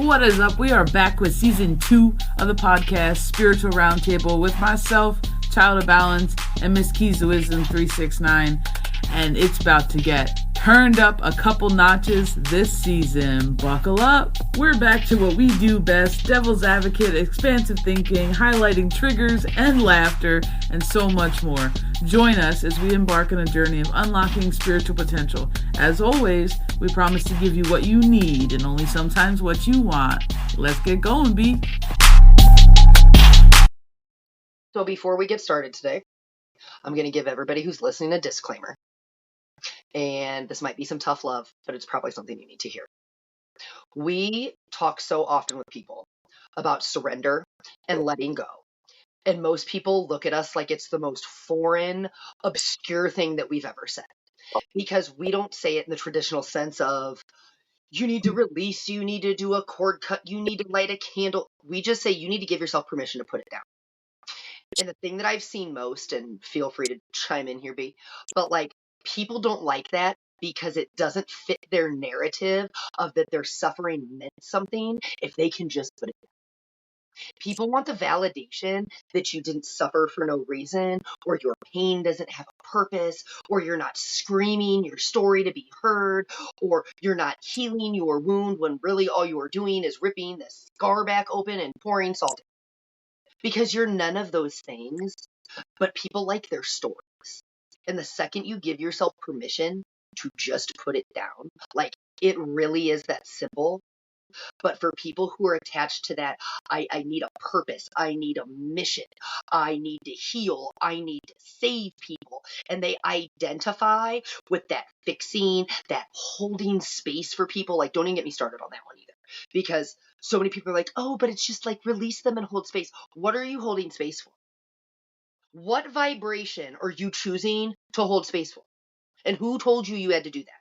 what is up? We are back with season 2 of the podcast, Spiritual Roundtable, with myself, Child of Balance, and Miss Keys of Wisdom 369. And it's about to get turned up a couple notches this season. Buckle up. We're back to what we do best: devil's advocate, expansive thinking, highlighting triggers and laughter, and so much more. Join us as we embark on a journey of unlocking spiritual potential. As always, we promise to give you what you need and only sometimes what you want. Let's get going, B. So before we get started today, I'm going to give everybody who's listening a disclaimer. And this might be some tough love, but it's probably something you need to hear. We talk so often with people about surrender and letting go. And most people look at us like it's the most foreign, obscure thing that we've ever said. Because we don't say it in the traditional sense of, you need to release, you need to do a cord cut, you need to light a candle. We just say you need to give yourself permission to put it down. And the thing that I've seen most, and feel free to chime in here, B, but like, people don't like that because it doesn't fit their narrative of that their suffering meant something if they can just put it down. People want the validation that you didn't suffer for no reason, or your pain doesn't have a purpose, or you're not screaming your story to be heard, or you're not healing your wound when really all you are doing is ripping the scar back open and pouring salt. Because you're none of those things, but people like their stories. And the second you give yourself permission to just put it down, like, it really is that simple. But for people who are attached to that, I need a purpose, I need a mission, I need to heal, I need to save people, and they identify with that fixing, that holding space for people. Like, don't even get me started on that one either, because so many people are like, oh, but it's just like, release them and hold space. What are you holding space for? What vibration are you choosing to hold space for? And who told you you had to do that?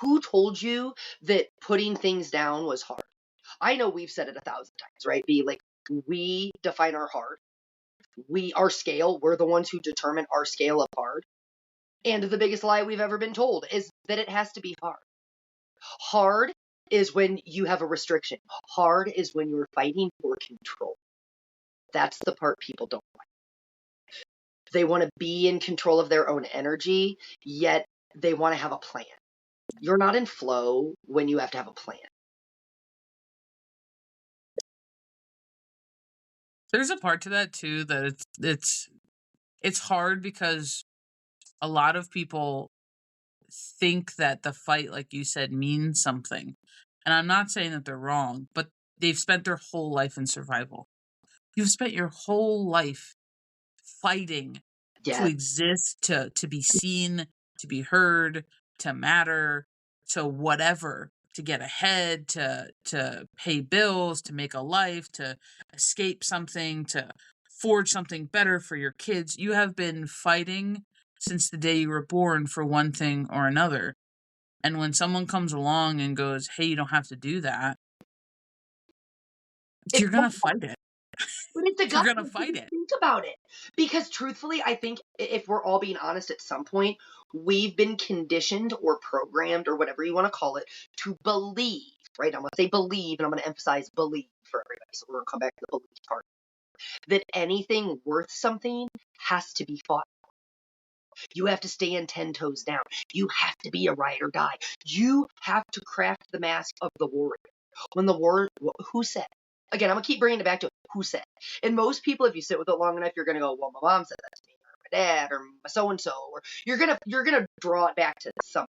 Who told you that putting things down was hard? I know we've said it 1,000 times, right? Be like, we define our hard. Our scale, we're the ones who determine our scale of hard. And the biggest lie we've ever been told is that it has to be hard. Hard is when you have a restriction. Hard is when you're fighting for control. That's the part people don't like. They want to be in control of their own energy, yet they want to have a plan. You're not in flow when you have to have a plan. There's a part to that too that it's hard because a lot of people think that the fight, like you said, means something. And I'm not saying that they're wrong, but they've spent their whole life in survival. You've spent your whole life fighting to exist, to be seen, to be heard, to matter, to whatever, to get ahead, to pay bills, to make a life, to escape something, to forge something better for your kids. You have been fighting since the day you were born for one thing or another. And when someone comes along and goes, hey, you don't have to do that, you're going to fight it. But it's a You're going to fight it. Think about it. Because truthfully, I think if we're all being honest, at some point, we've been conditioned or programmed or whatever you want to call it to believe, right? I'm going to say believe, and I'm going to emphasize believe for everybody. So we're going to come back to the belief part. That anything worth something has to be fought. You have to stand 10 toes down. You have to be a ride or die. You have to craft the mask of the warrior. When the war, who said? Again, I'm going to keep bringing it back to who said. And most people, if you sit with it long enough, you're going to go, well, my mom said that to me, or my dad, or my so-and-so, or you're going to draw it back to something.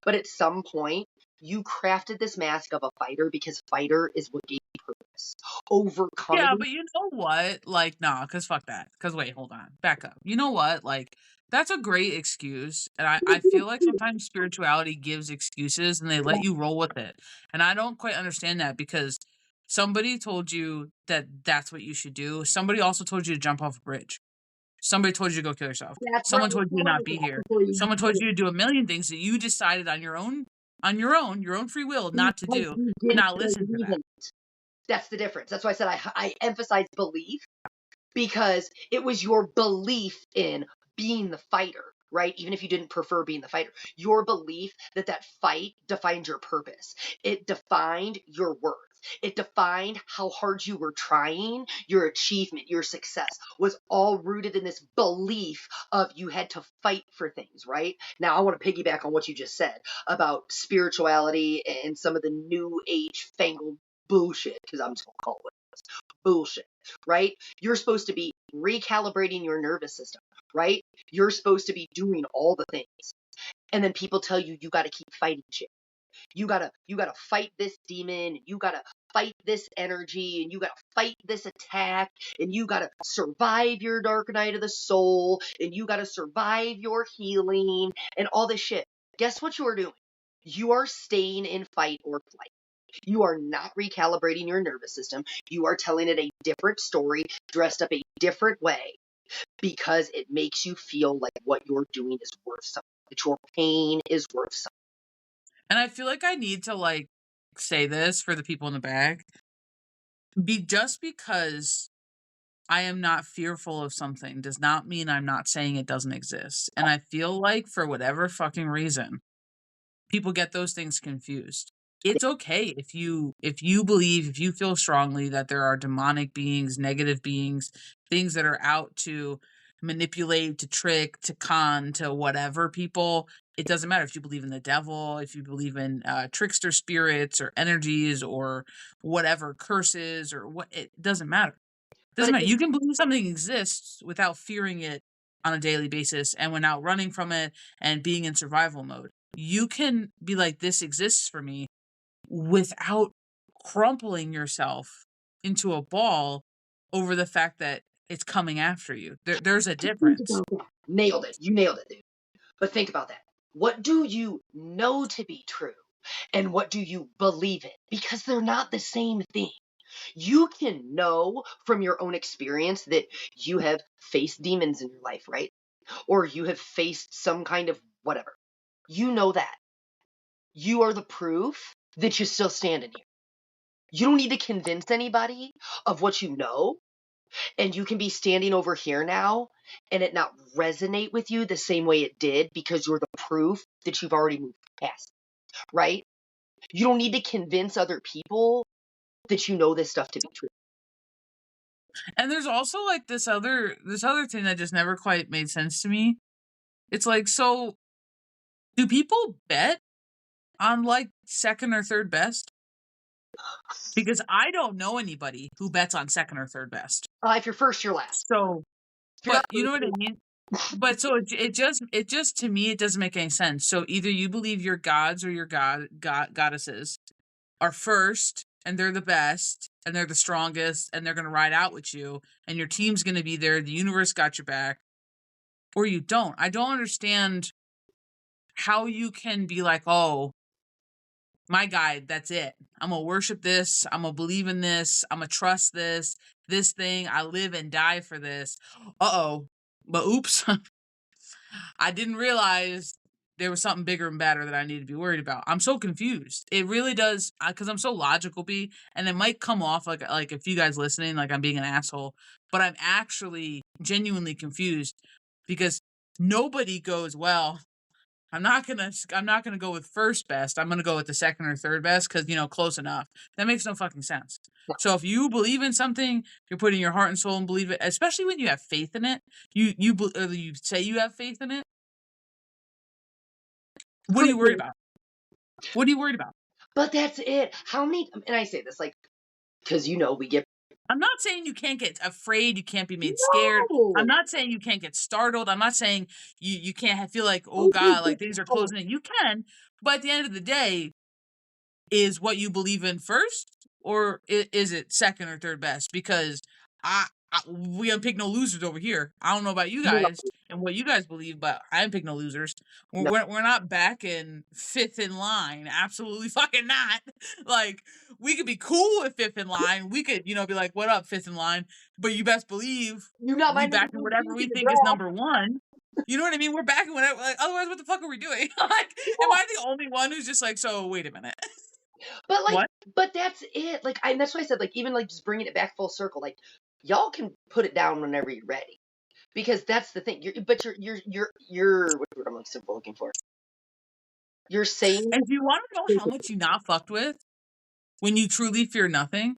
But at some point, you crafted this mask of a fighter because fighter is what gave you purpose. Overcoming. Yeah, but you know what? Like, nah, because fuck that. Because wait, hold on. Back up. You know what? Like, that's a great excuse. And I feel like sometimes spirituality gives excuses and they let you roll with it. And I don't quite understand that because somebody told you that that's what you should do. Somebody also told you to jump off a bridge. Somebody told you to go kill yourself. Someone told you to not be here. Someone told you to do a million things that you decided on your own free will not to do. And not listen to that. That's the difference. That's why I said I emphasize belief, because it was your belief in being the fighter, right? Even if you didn't prefer being the fighter, your belief that fight defined your purpose. It defined your worth. It defined how hard you were trying. Your achievement, your success was all rooted in this belief of you had to fight for things, right? Now, I want to piggyback on what you just said about spirituality and some of the new age fangled bullshit, because I'm just going to call it bullshit, right? You're supposed to be recalibrating your nervous system, right? You're supposed to be doing all the things. And then people tell you got to keep fighting shit. You gotta fight this demon, you gotta fight this energy, and you gotta fight this attack, and you gotta survive your dark night of the soul, and you gotta survive your healing, and all this shit. Guess what you're doing? You are staying in fight or flight. You are not recalibrating your nervous system. You are telling it a different story, dressed up a different way, because it makes you feel like what you're doing is worth something, that your pain is worth something. And I feel like I need to like say this for the people in the back. Just because I am not fearful of something does not mean I'm not saying it doesn't exist. And I feel like for whatever fucking reason, people get those things confused. It's okay if you believe, if you feel strongly that there are demonic beings, negative beings, things that are out to manipulate, to trick, to con, to whatever people. It doesn't matter if you believe in the devil, if you believe in trickster spirits or energies or whatever, curses or what. It doesn't matter. It doesn't But matter. You can believe something exists without fearing it on a daily basis and without running from it and being in survival mode. You can be like, this exists for me without crumpling yourself into a ball over the fact that it's coming after you. There's a difference. nailed it. You nailed it, dude. But think about that. What do you know to be true? And what do you believe in? Because they're not the same thing. You can know from your own experience that you have faced demons in your life, right? Or you have faced some kind of whatever. You know that. You are the proof that you're still standing here. You don't need to convince anybody of what you know. And you can be standing over here now and it not resonate with you the same way it did because you're the proof that you've already moved past, right? You don't need to convince other people that you know this stuff to be true. And there's also like this other thing that just never quite made sense to me. It's like, so do people bet on like second or third best? Because I don't know anybody who bets on second or third best. If you're first, you're last. So, but you know what I mean? But so it just to me, it doesn't make any sense. So either you believe your gods or your goddesses are first and they're the best and they're the strongest and they're going to ride out with you and your team's going to be there. The universe got your back, or you don't. I don't understand how you can be like, oh, my guide, that's it. I'm going to worship this. I'm going to believe in this. I'm going to trust this thing. I live and die for this. Uh-oh. But oops. I didn't realize there was something bigger and badder that I need to be worried about. I'm so confused. It really does, because I'm so logical, B, and it might come off like if you guys listening, like I'm being an asshole, but I'm actually genuinely confused because nobody goes, well, I'm not gonna go with first best. I'm gonna go with the second or third best because close enough. That makes no fucking sense. So if you believe in something, you're putting your heart and soul and believe it, especially when you have faith in it. You say you have faith in it. What are you worried about? What are you worried about? But that's it. How many, and I say this like, because we get. I'm not saying you can't get afraid, you can't be made scared. I'm not saying you can't get startled. I'm not saying you can't feel like, oh God, like things are closing in. You can, but at the end of the day, is what you believe in first, or is it second or third best? Because we don't pick no losers over here. I don't know about you guys and what you guys believe, but I didn't pick no losers. We're not back in fifth in line. Absolutely fucking not. Like, we could be cool with fifth in line. We could, be like, what up, fifth in line? But you best believe You got we my back in whatever we think is number one. You know what I mean? We're back in whatever. Like, otherwise, what the fuck are we doing? Like, am I the only one who's just like, so wait a minute? But like, What? but that's it. Like, that's why I said, like, even like just bringing it back full circle. Like, y'all can put it down whenever you're ready, because that's the thing. You're what word I'm looking for. You're saying, And do you want to know how much you not fucked with? when you truly fear nothing.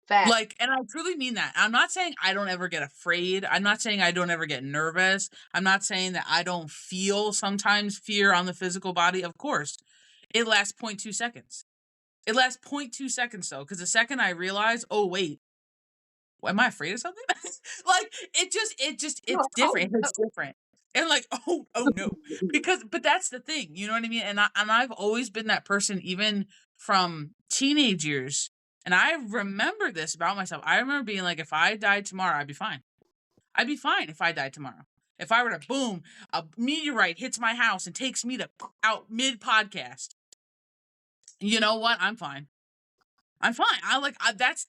Fact. Like, and I truly mean that. I'm not saying I don't ever get afraid. I'm not saying I don't ever get nervous. I'm not saying that I don't feel sometimes fear on the physical body. Of course, it lasts 0.2 seconds. It lasts 0.2 seconds though, because the second I realize, oh wait, am I afraid of something? Like it's different. It's different. And like, oh no. But that's the thing, you know what I mean? And I've always been that person even from teenage years. And I remember this about myself. I remember being like, if I died tomorrow, I'd be fine. I'd be fine if I died tomorrow. If I were to boom, a meteorite hits my house and takes me to out mid podcast. You know what? I'm fine. I'm fine.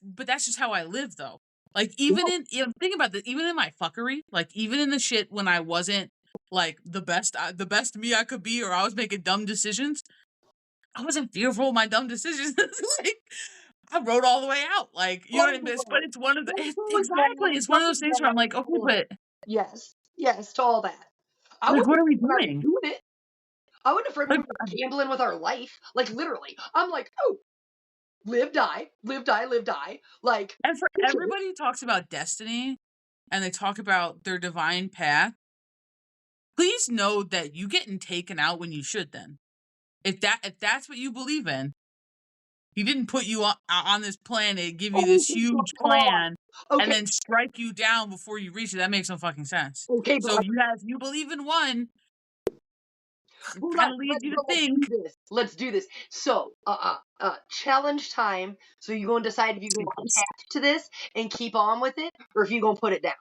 But that's just how I live though. Like even think about this, even in my fuckery, like even in the shit when I wasn't like the best me I could be, or I was making dumb decisions, I wasn't fearful of my dumb decisions. Like I wrote all the way out. Like, you know what I mean? But it's one of the exactly. It's one of those things where I'm like, okay, but yes, to all that. like, what are we doing? I wouldn't afraid we were gambling with our life. Like literally, I'm like, oh, live, die, live, die, live, die. Like, and for everybody who talks about destiny and they talk about their divine path, please know that you getting taken out when you should. Then, if that's what you believe in, he didn't put you on this planet, give you this huge plan, and then strike you down before you reach it. That makes no fucking sense. Okay, so if you believe in one, kind of leads you to think. Let's do this. So, challenge time. So you're going to decide if you're going to attach to this and keep on with it, or if you're going to put it down.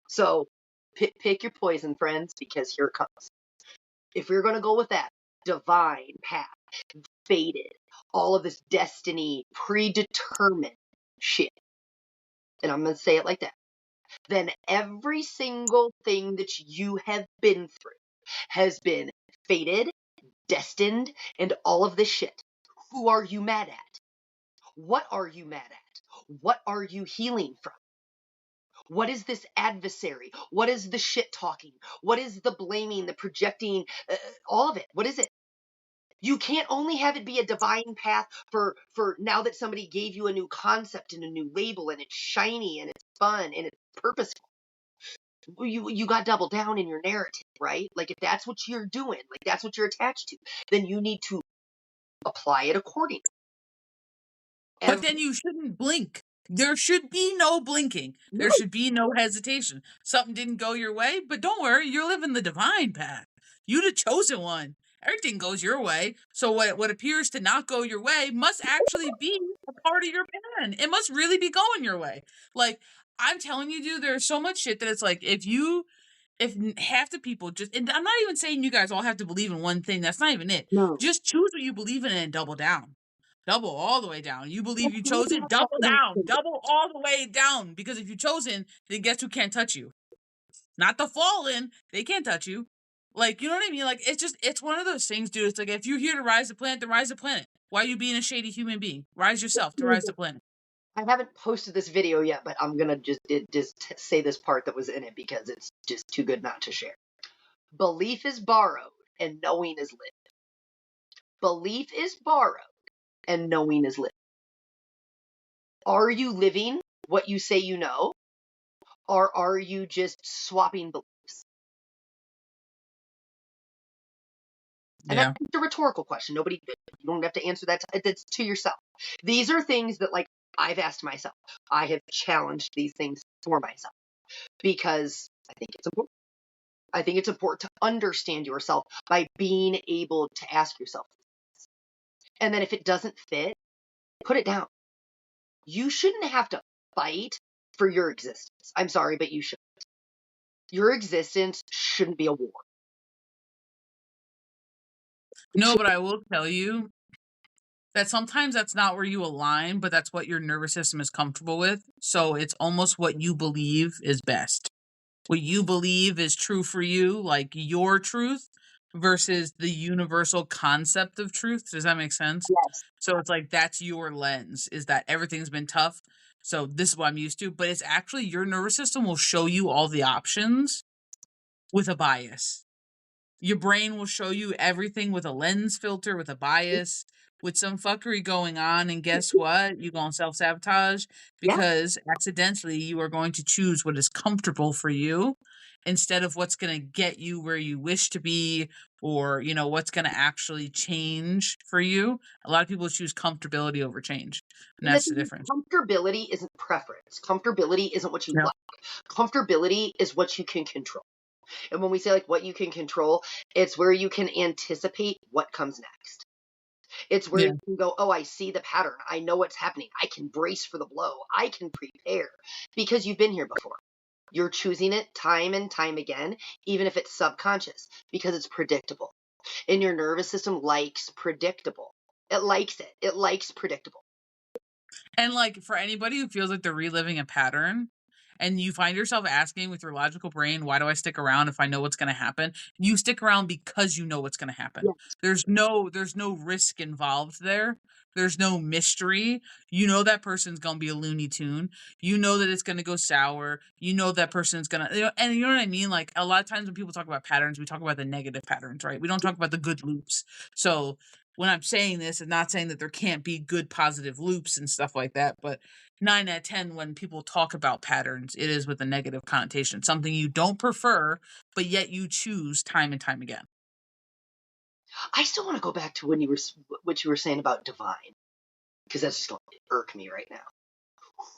So, pick your poison, friends, because here it comes. If we're going to go with that divine path, fated, all of this destiny, predetermined shit, and I'm going to say it like that, then every single thing that you have been through has been fated, destined, and all of this shit. Who are you mad at? What are you mad at? What are you healing from? What is this adversary? What is the shit talking? What is the blaming, the projecting, all of it? What is it? You can't only have it be a divine path for now that somebody gave you a new concept and a new label and it's shiny and it's fun and it's purposeful. You got double down in your narrative, right? Like if that's what you're doing, like that's what you're attached to, then you need to apply it accordingly. But then you shouldn't blink. There should be no blinking. There should be no hesitation. Something didn't go your way, but don't worry, you're living the divine path. You're the chosen one. Everything goes your way. So what appears to not go your way must actually be a part of your plan. It must really be going your way. Like, I'm telling you, dude, there's so much shit that it's like, if half the people and I'm not even saying you guys all have to believe in one thing. That's not even it. No. Just choose what you believe in and double down. Double all the way down. You believe you chose it, double down. Double all the way down. Because if you chosen, then guess who can't touch you? Not the fallen. They can't touch you. Like, you know what I mean? Like, it's one of those things, dude. It's like, if you're here to rise the planet, then rise the planet. Why are you being a shady human being? Rise yourself to rise the planet. I haven't posted this video yet, but I'm going to just say this part that was in it because it's just too good not to share. Belief is borrowed and knowing is lived. Belief is borrowed and knowing is lived. Are you living what you say you know, or are you just swapping beliefs? And that's a rhetorical question. You don't have to answer that. It's to yourself. These are things that, like, I've asked myself. I have challenged these things for myself because I think it's important. I think it's important to understand yourself by being able to ask yourself. And then if it doesn't fit, put it down. You shouldn't have to fight for your existence. I'm sorry, but you shouldn't. Your existence shouldn't be a war. No, but I will tell you that sometimes that's not where you align, but that's what your nervous system is comfortable with. So it's almost what you believe is best. What you believe is true for you, like your truth, versus the universal concept of truth. Does that make sense? Yes. So it's like, that's your lens, is that everything's been tough. So this is what I'm used to. But it's actually your nervous system will show you all the options with a bias. Your brain will show you everything with a lens filter, with a bias, with some fuckery going on. And guess what? You're going to self sabotage Yeah. because accidentally you are going to choose what is comfortable for you instead of what's going to get you where you wish to be, or, what's going to actually change for you. A lot of people choose comfortability over change. And And the that's the thing is, difference. comfortability isn't preference. Comfortability isn't what you Yeah. like. Comfortability is what you can control. And when we say like what you can control, it's where you can anticipate what comes next. It's where Yeah. you can go, oh, I see the pattern. I know what's happening. I can brace for the blow. I can prepare because you've been here before. You're choosing it time and time again, even if it's subconscious, because it's predictable. And your nervous system likes predictable. It likes it. It likes predictable. And like for anybody who feels like they're reliving a pattern and you find yourself asking with your logical brain, why do I stick around if I know what's going to happen? You stick around because you know what's going to happen. Yeah. There's no risk involved there. There's no mystery. You know that person's going to be a Looney Tune. You know that it's going to go sour. You know that person's going to, and you know what I mean? Like a lot of times when people talk about patterns, we talk about the negative patterns, right? We don't talk about the good loops. So when I'm saying this, and not saying that there can't be good positive loops and stuff like that, but 9 out of 10, when people talk about patterns, it is with a negative connotation, something you don't prefer, but yet you choose time and time again. I still want to go back to what you were saying about divine, because that's just going to irk me right now.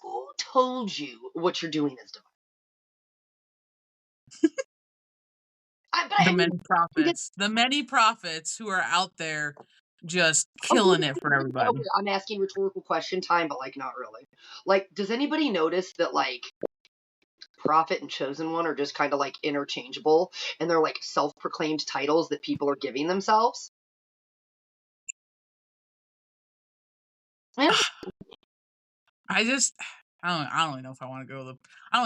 Who told you what you're doing is divine? The I mean, the many prophets who are out there just okay, killing it for everybody. I'm asking rhetorical question time, but like not really. Like, does anybody notice that like prophet and chosen one are just kind of like interchangeable, and they're like self-proclaimed titles that people are giving themselves? Yeah. I just I don't even know if I don't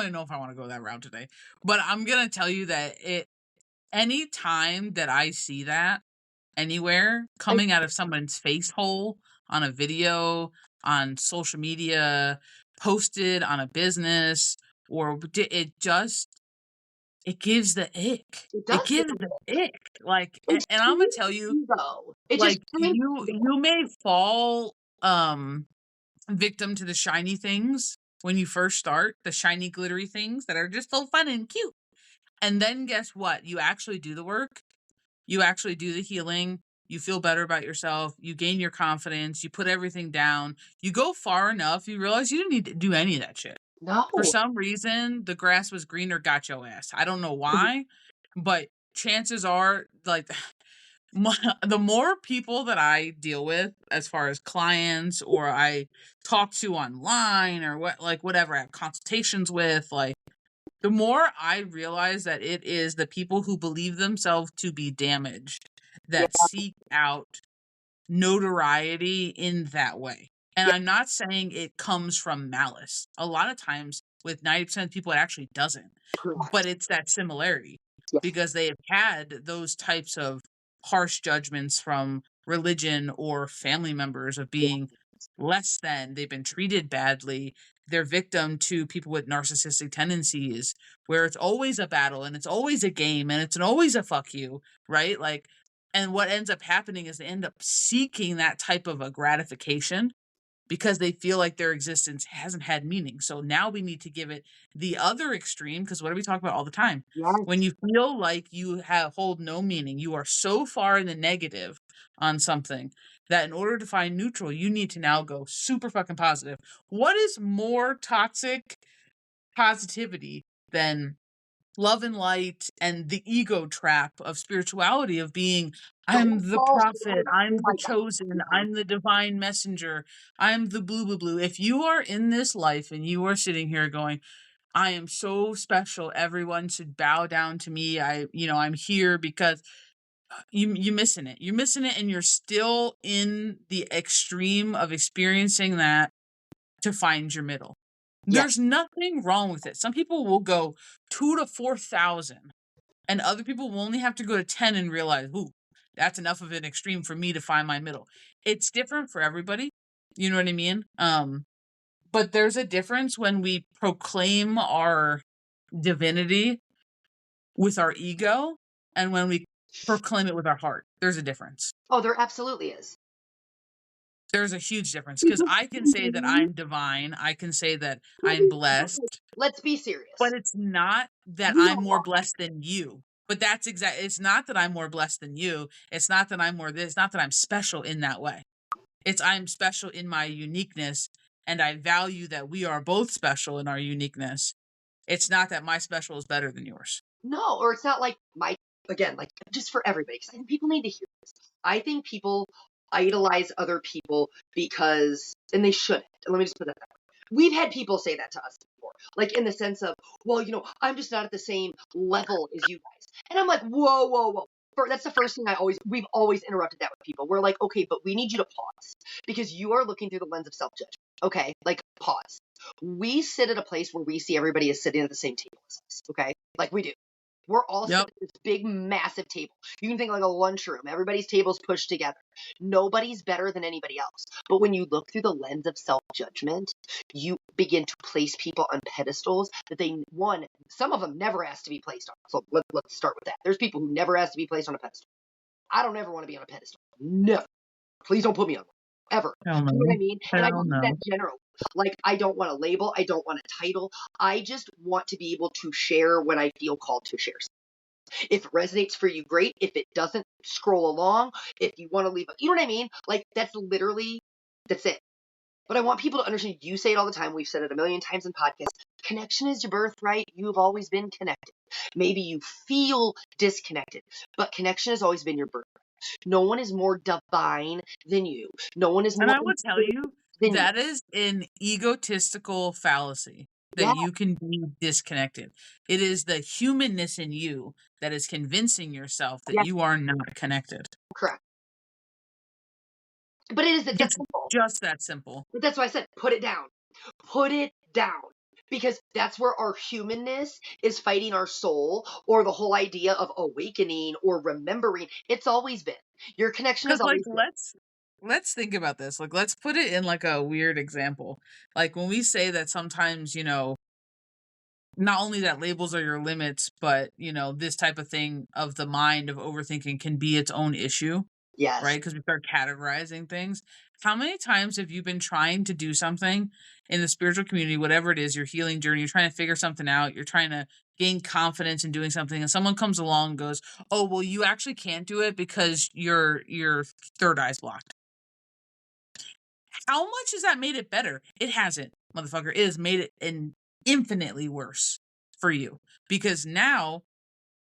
even know if I want to go that route today. But I'm gonna tell you that any time that I see that anywhere coming out of someone's face hole on a video, on social media, posted on a business, or it gives the ick. It It does give gives the ick. Like, it's and I'm gonna tell you, ego. It just like you may fall victim to the shiny things when you first start, the shiny glittery things that are just so fun and cute. And then guess what? You actually do the work. You actually do the healing. You feel better about yourself. You gain your confidence. You put everything down. You go far enough, you realize you didn't need to do any of that shit. For no. some reason, the grass was greener, got your ass. I don't know why, but chances are, like, the more people that I deal with, as far as clients or I talk to online or whatever I have consultations with, like, the more I realize that it is the people who believe themselves to be damaged Yeah, that seek out notoriety in that way. And yeah, I'm not saying it comes from malice. A lot of times with 90% of people, it actually doesn't. But it's that similarity yeah, because they have had those types of harsh judgments from religion or family members of yeah, being less than, they've been treated badly. They're victim to people with narcissistic tendencies where it's always a battle and it's always a game and it's always a fuck you, right? Like, and what ends up happening is they end up seeking that type of a gratification because they feel like their existence hasn't had meaning. So now we need to give it the other extreme, because what do we talk about all the time? When yes. you feel like you hold no meaning, you are so far in the negative on something that in order to find neutral, you need to now go super fucking positive. What is more toxic positivity than love and light and the ego trap of spirituality of being, I'm Don't the fall for prophet, it. I'm Oh the my chosen, God. I'm the divine messenger, I'm the blue blue blue. If you are in this life and you are sitting here going, I am so special, everyone should bow down to me, I'm here because you're missing it. You're missing it, and you're still in the extreme of experiencing that to find your middle. Yeah, There's nothing wrong with it. Some people will go 2 to 4,000, and other people will only have to go to 10 and realize, "Ooh, that's enough of an extreme for me to find my middle." It's different for everybody. You know what I mean? But there's a difference when we proclaim our divinity with our ego and when we proclaim it with our heart. There's a difference. Oh, there absolutely is. There's a huge difference because I can say that I'm divine. I can say that I'm blessed, Let's be serious. but it's not that We I'm don't more want blessed than you. But that's exactly, it's not that I'm more blessed than you. It's not that I'm more this, it's not that I'm special in that way. It's I'm special in my uniqueness and I value that we are both special in our uniqueness. It's not that my special is better than yours. no, or it's not like again, like just for everybody, because I think people need to hear this. I think people idolize other people because, and they shouldn't. Let me just put that way. We've had people say that to us before, like in the sense of, well, I'm just not at the same level as you guys. And I'm like, whoa, whoa, whoa. That's the first thing we've always interrupted that with people. We're like, okay, but we need you to pause because you are looking through the lens of self-judgment. Okay, like pause. We sit at a place where we see everybody is sitting at the same table as us. Okay, like we do. We're all sitting at this big, massive table. You can think like a lunchroom. Everybody's tables pushed together. Nobody's better than anybody else. But when you look through the lens of self-judgment, you begin to place people on pedestals that some of them never asked to be placed on. So let's start with that. There's people who never asked to be placed on a pedestal. I don't ever want to be on a pedestal. No. Please don't put me on one. Ever. Hell no. You know what I mean? And I Hell don't no. mean that general. Like, I don't want a label. I don't want a title. I just want to be able to share when I feel called to share something. If it resonates for you, great. If it doesn't, scroll along. If you want to leave, you know what I mean? Like, that's it. But I want people to understand, you say it all the time. We've said it a million times in podcasts. Connection is your birthright. You've always been connected. Maybe you feel disconnected, but connection has always been your birthright. No one is more divine than you. No one is more. And I would tell you, than that is an egotistical fallacy that Yeah. you can be disconnected. It is the humanness in you that is convincing yourself that Yeah. you are not connected. Correct. But it's that It's simple. just that simple. But that's why I said, put it down. Put it down. Because that's where our humanness is fighting our soul, or the whole idea of awakening or remembering. It's always been. Your connection is Because like always let's think about this. Like let's put it in like a weird example. Like when we say that sometimes, not only that labels are your limits, but this type of thing of the mind of overthinking can be its own issue. Yes. Right? Because we start categorizing things. How many times have you been trying to do something in the spiritual community, whatever it is, your healing journey, you're trying to figure something out, you're trying to gain confidence in doing something, and someone comes along and goes, "Oh, well, you actually can't do it because your third eye's blocked." How much has that made it better? It hasn't, motherfucker. It has made it infinitely worse for you because now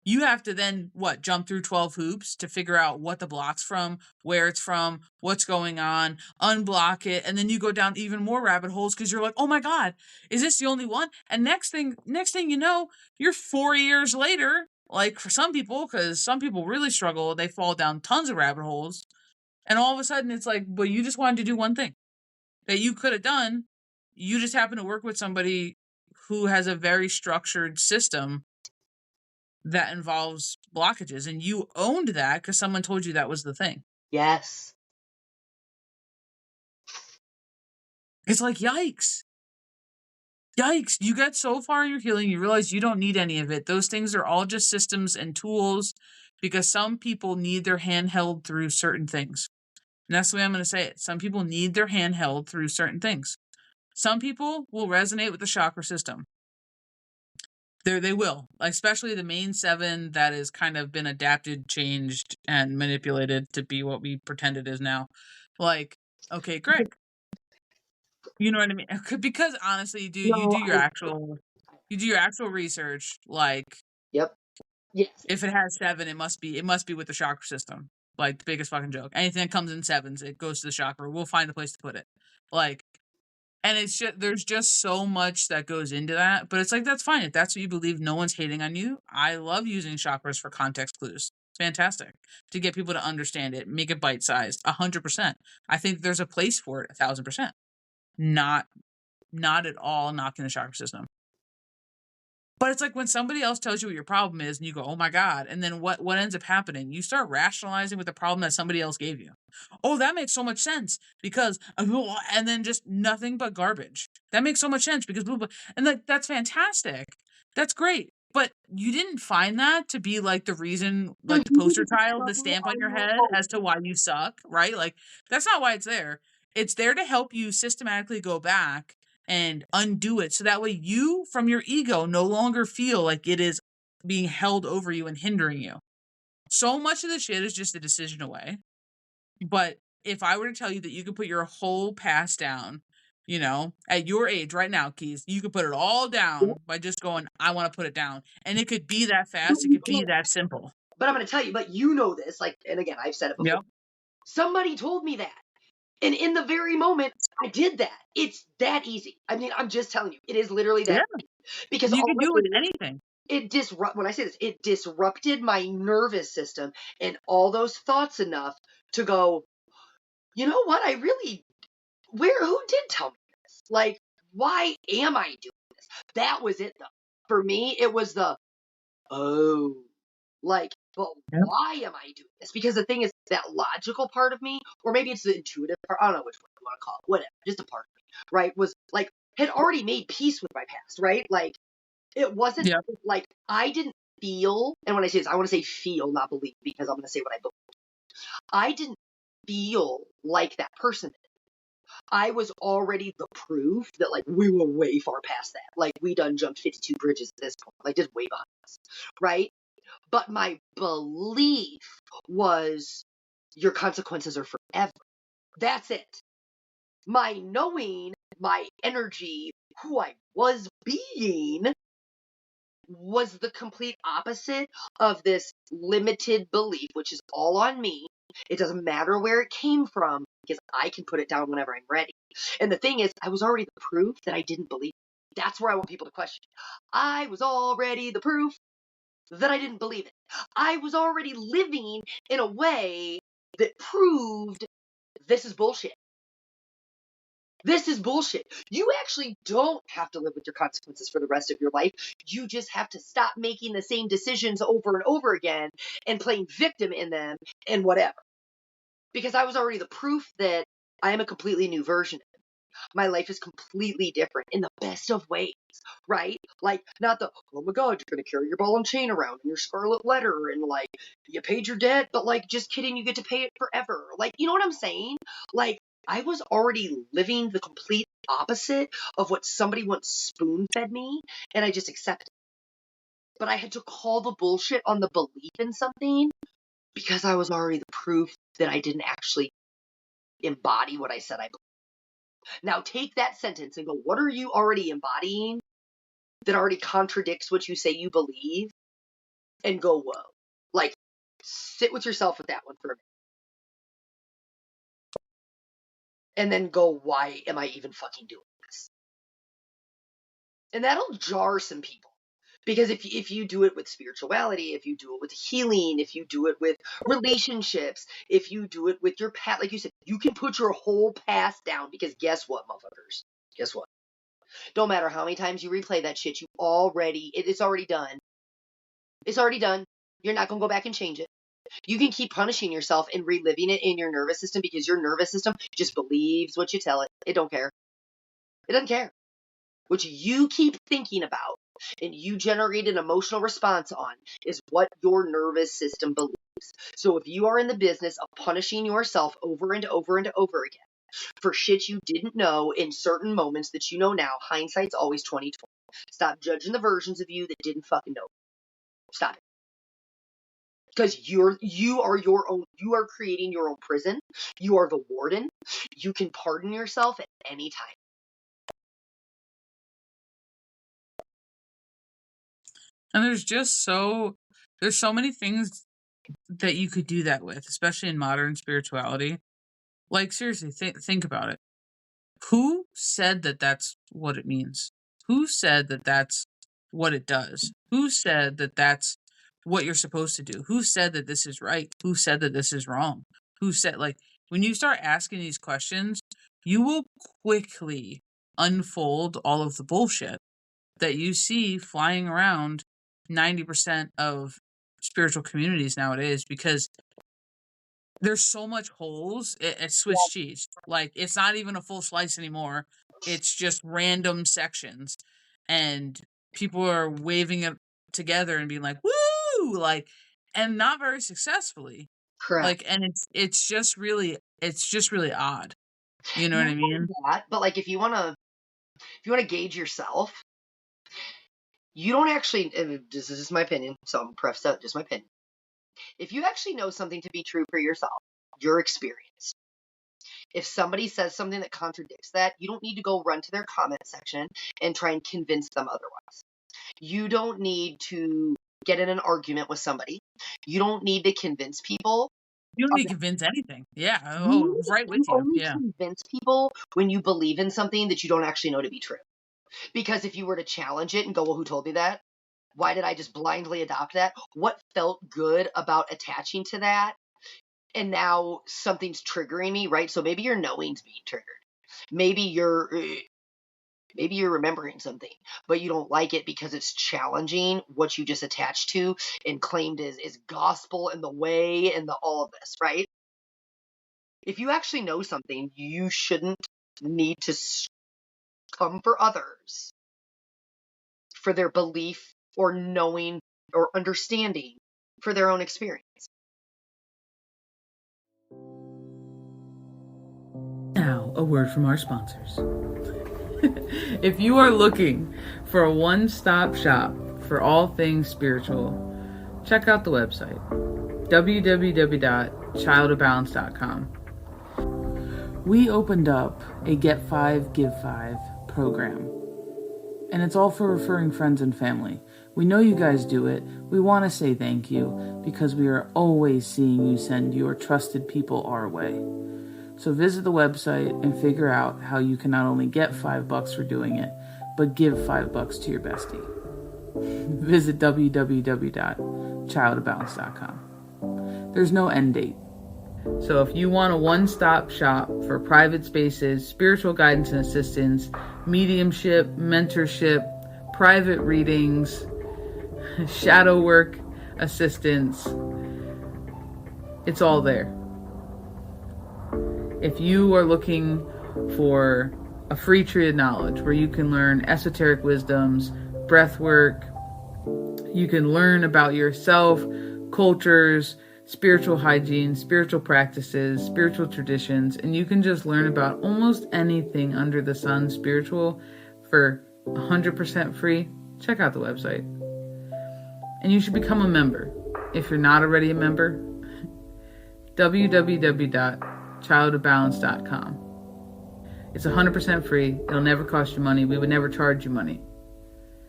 you have to then jump through 12 hoops to figure out what the block's from, where it's from, what's going on, unblock it, and then you go down even more rabbit holes because you're like, oh my God, is this the only one? And next thing you know, you're 4 years later, like for some people, because some people really struggle, they fall down tons of rabbit holes, and all of a sudden it's like, well, you just wanted to do one thing that you could have done. You just happen to work with somebody who has a very structured system that involves blockages, and you owned that because someone told you that was the thing. Yes. It's like, yikes. You got so far in your healing, you realize you don't need any of it. Those things are all just systems and tools because some people need their hand held through certain things. And that's the way I'm going to say it. Some people need their hand held through certain things. Some people will resonate with the chakra system. They will, especially the main 7 that has kind of been adapted, changed, and manipulated to be what we pretend it is now. Like, okay, Greg, you know what I mean? Because honestly, you do your actual research. Like, Yep. Yes. if it has 7, it must be with the chakra system. Like the biggest fucking joke. Anything that comes in 7s, it goes to the chakra. We'll find a place to put it. Like. And it's just, there's just so much that goes into that, but it's like, that's fine. If that's what you believe, no one's hating on you. I love using chakras for context clues. It's fantastic to get people to understand it, make it bite-sized, 100%. I think there's a place for it, 1,000%. Not at all knocking the chakra system. But it's like when somebody else tells you what your problem is and you go, oh my God. And then what ends up happening? You start rationalizing with the problem that somebody else gave you. Oh, that makes so much sense because, and then just nothing but garbage. That makes so much sense because, and like, that's fantastic. That's great. But you didn't find that to be, like, the reason, No, like, the you poster didn't child, tell the me stamp on I your head know. as to why you suck, right? Like, that's not why it's there. It's there to help you systematically go back and undo it, so that way you, from your ego, no longer feel like it is being held over you and hindering you. So much of the shit is just a decision away. But if I were to tell you that you could put your whole past down, at your age right now, Keys, you could put it all down by just going, I want to put it down. And it could be that No, fast. It you could be can't. that simple. But I'm going to tell you, but you know this, like, and again, I've said it before. Yep. Somebody told me that. And in the very moment, I did that. It's that easy. I mean, I'm just telling you, it is literally Yeah. that easy. Because You all could it do with did, anything. when I say this, it disrupted my nervous system and all those thoughts enough to go, you know what? Who did tell me this? Like, why am I doing this? That was it though. For me, it was oh, like, but Yep. why am I doing this? Because the thing is, that logical part of me, or maybe it's the intuitive part, I don't know which one you want to call it, whatever, just a part of me, right, was like, had already made peace with my past, right? Like, it wasn't Yep. like I didn't feel, and when I say this, I want to say feel, not believe, because I'm going to say what I believe. I didn't feel like that person. I was already the proof that, like, we were way far past that. Like, we done jumped 52 bridges at this point, like, just way behind us, right? But my belief was your consequences are forever. That's it. My knowing, my energy, who I was being was the complete opposite of this limited belief, which is all on me. It doesn't matter where it came from because I can put it down whenever I'm ready. And the thing is, I was already the proof that I didn't believe. That's where I want people to question. I was already the proof that I didn't believe it. I was already living in a way that proved this is bullshit. This is bullshit. You actually don't have to live with your consequences for the rest of your life. You just have to stop making the same decisions over and over again and playing victim in them and whatever. Because I was already the proof that I am a completely new version. My life is completely different in the best of ways, right? Like, not the, oh my God, you're going to carry your ball and chain around and your scarlet letter and, like, you paid your debt, but, like, just kidding, you get to pay it forever. Like, you know what I'm saying? Like, I was already living the complete opposite of what somebody once spoon fed me, and I just accepted. But I had to call the bullshit on the belief in something because I was already the proof that I didn't actually embody what I said I believed. Now take that sentence and go, what are you already embodying that already contradicts what you say you believe? And go, whoa. Like, sit with yourself with that one for a minute. And then go, why am I even fucking doing this? And that'll jar some people. Because if you do it with spirituality, if you do it with healing, if you do it with relationships, if you do it with your past, like you said, you can put your whole past down because guess what, motherfuckers? Guess what? Don't matter how many times you replay that shit, it's already done. It's already done. You're not going to go back and change it. You can keep punishing yourself and reliving it in your nervous system because your nervous system just believes what you tell it. It don't care. It doesn't care. What you keep thinking about and you generate an emotional response on is what your nervous system believes. So if you are in the business of punishing yourself over and over and over again for shit you didn't know in certain moments that you know now, hindsight's always 20/20. Stop judging the versions of you that didn't fucking know. Stop it. Because you are creating your own prison. You are the warden. You can pardon yourself at any time. And there's so many things that you could do that with, especially in modern spirituality. Like, seriously, think about it. Who said that that's what it means? Who said that that's what it does? Who said that that's what you're supposed to do? Who said that this is right? Who said that this is wrong? Who said, like, when you start asking these questions, you will quickly unfold all of the bullshit that you see flying around 90% of spiritual communities nowadays, because there's so much holes. It's Swiss cheese. Like, it's not even a full slice anymore. It's just random sections, and people are waving it together and being like, woo, like, and not very successfully. Correct. Like, and it's just really odd. You know what Not I mean? that, but like if you wanna gauge yourself, you don't actually, and this is just my opinion, so I'm preface that just my opinion. If you actually know something to be true for yourself, your experience, if somebody says something that contradicts that, you don't need to go run to their comment section and try and convince them otherwise. You don't need to get in an argument with somebody. You don't need to convince people. You don't need to convince anything. Yeah. You Oh, right with you. only Yeah. convince people when you believe in something that you don't actually know to be true. Because if you were to challenge it and go, well, who told me that? Why did I just blindly adopt that? What felt good about attaching to that? And now something's triggering me, right? So maybe your knowing's being triggered. Maybe you're remembering something, but you don't like it because it's challenging what you just attached to and claimed is gospel and the way and the all of this, right? If you actually know something, you shouldn't need to come for others for their belief or knowing or understanding for their own experience. Now, a word from our sponsors. If you are looking for a one-stop shop for all things spiritual, check out the website, www.childofbalance.com. We opened up a Get 5, Give 5 program, and it's all for referring friends and family. We know you guys do it. We want to say thank you because we are always seeing you send your trusted people our way. So visit the website and figure out how you can not only get $5 for doing it, but give $5 to your bestie. Visit www.childofbalance.com. There's no end date. So if you want a one-stop shop for private spaces, spiritual guidance and assistance, mediumship, mentorship, private readings, shadow work assistance, it's all there. If you are looking for a free tree of knowledge where you can learn esoteric wisdoms, breath work, you can learn about yourself, cultures, spiritual hygiene, spiritual practices, spiritual traditions, and you can just learn about almost anything under the sun spiritual for 100% free, check out the website. And you should become a member. If you're not already a member, www.childofbalance.com. It's 100% free. It'll never cost you money. We would never charge you money.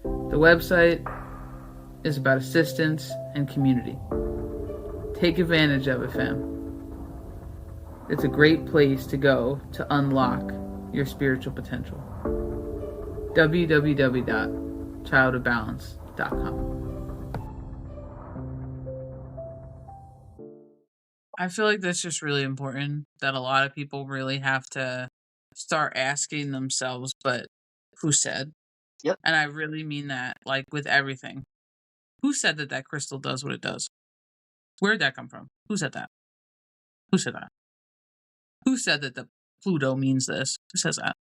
The website is about assistance and community. Take advantage of it, fam. It's a great place to go to unlock your spiritual potential. www.childofbalance.com. I feel like that's just really important that a lot of people really have to start asking themselves, but who said? Yep. And I really mean that, like with everything. Who said that that crystal does what it does? Where'd that come from? Who said that? Who said that? Who said that the Pluto means this? Who says that?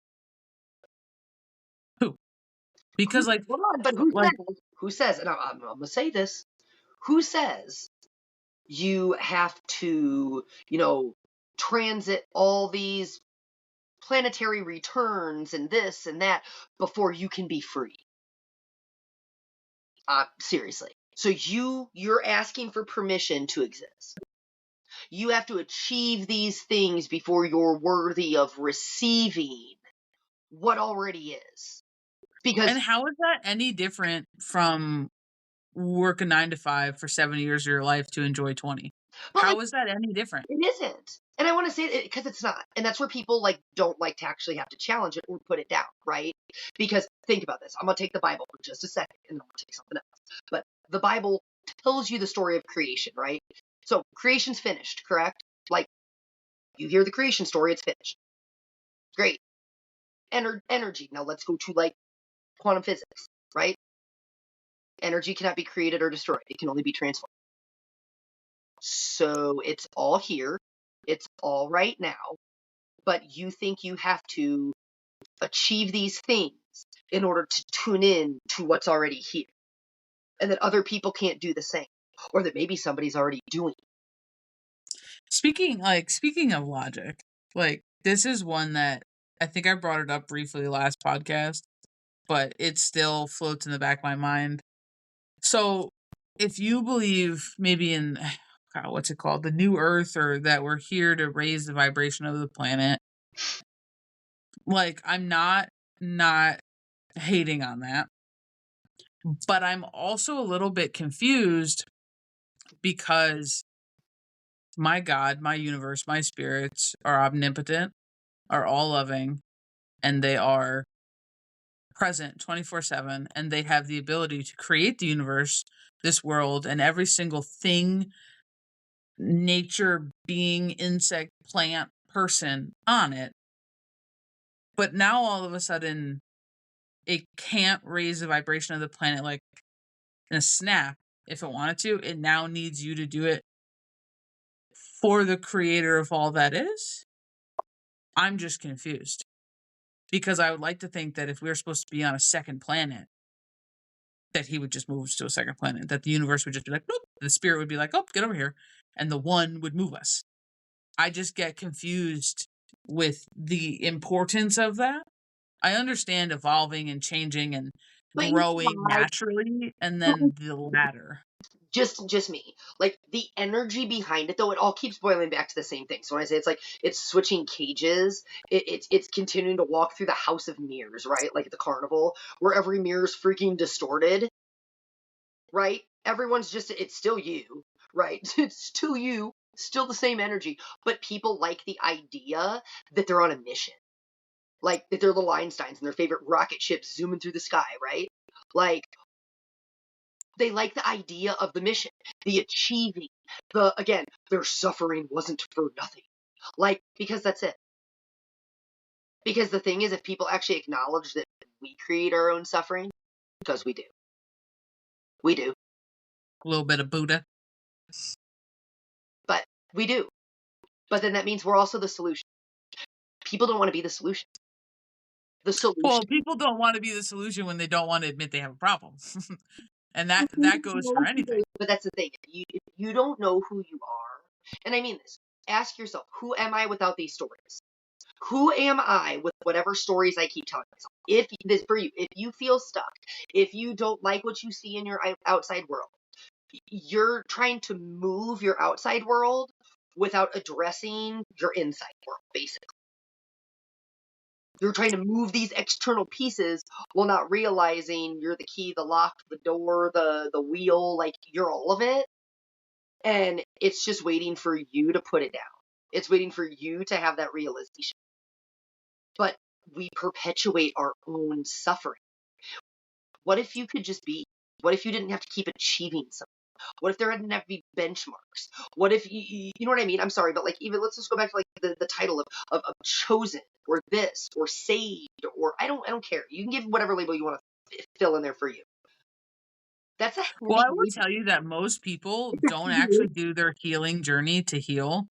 Who? Because like, hold on, but who says, and I'm going to say this, who says you have to, transit all these planetary returns and this and that before you can be free? Seriously. So you're asking for permission to exist. You have to achieve these things before you're worthy of receiving what already is. and how is that any different from work a 9 to 5 for 7 years of your life to enjoy 20? How is that any different? It isn't. And I want to say it because it's not. And that's where people don't like to actually have to challenge it or put it down, right? Because think about this. I'm going to take the Bible for just a second and then I'm going to take something else. But the Bible tells you the story of creation, right? So creation's finished, correct? Like you hear the creation story, it's finished. Great. Energy. Now let's go to quantum physics, right? Energy cannot be created or destroyed. It can only be transformed. So it's all here. It's all right now. But you think you have to achieve these things in order to tune in to what's already here. and that other people can't do the same, or that maybe somebody's already doing it. Speaking of logic, like this is one that I think I brought it up briefly last podcast, but it still floats in the back of my mind. So, if you believe maybe in God, what's it called, the new Earth, or that we're here to raise the vibration of the planet, like I'm not hating on that, but I'm also a little bit confused because my God, my universe, my spirits are omnipotent, are all loving, and they are present 24/7, and they have the ability to create the universe, this world, and every single thing, nature, being, insect, plant, person on it. But now all of a sudden, it can't raise the vibration of the planet like in a snap if it wanted to. It now needs you to do it for the creator of all that is. I'm just confused because I would like to think that if we were supposed to be on a second planet, that he would just move us to a second planet, that the universe would just be like, nope. The spirit would be like, oh, get over here. And the one would move us. I just get confused with the importance of that. I understand evolving and changing and But you know growing why? naturally, and then the latter. Just me. Like the energy behind it though, it all keeps boiling back to the same thing. So when I say it's like it's switching cages, it's continuing to walk through the house of mirrors, right? Like at the carnival, where every mirror's freaking distorted, right? Everyone's just it's still you, right? It's still you, still the same energy. But people like the idea that they're on a mission. Like that they're little Einsteins and their favorite rocket ships zooming through the sky, right? Like they like the idea of the mission, the achieving, again, their suffering wasn't for nothing. Like, because that's it. Because the thing is, if people actually acknowledge that we create our own suffering, because we do. We do. A little bit of Buddha. But we do. But then that means we're also the solution. People don't want to be the solution. The solution. Well, people don't want to be the solution when they don't want to admit they have a problem. And that goes for anything. But that's the thing. If you don't know who you are, and I mean this, ask yourself, who am I without these stories? Who am I with whatever stories I keep telling myself? If this for you, if you feel stuck, if you don't like what you see in your outside world, you're trying to move your outside world without addressing your inside world, basically. You're trying to move these external pieces while not realizing you're the key, the lock, the door, the wheel, like you're all of it. And it's just waiting for you to put it down. It's waiting for you to have that realization. But we perpetuate our own suffering. What if you could just be? What if you didn't have to keep achieving something? What if there didn't have to be benchmarks? What if you know what I mean? I'm sorry, but like even let's just go back to like the title of chosen or this or saved or I don't care. You can give whatever label you want to fill in there for you. That's a Well, heavy I will label. tell you that most people don't actually do their healing journey to heal.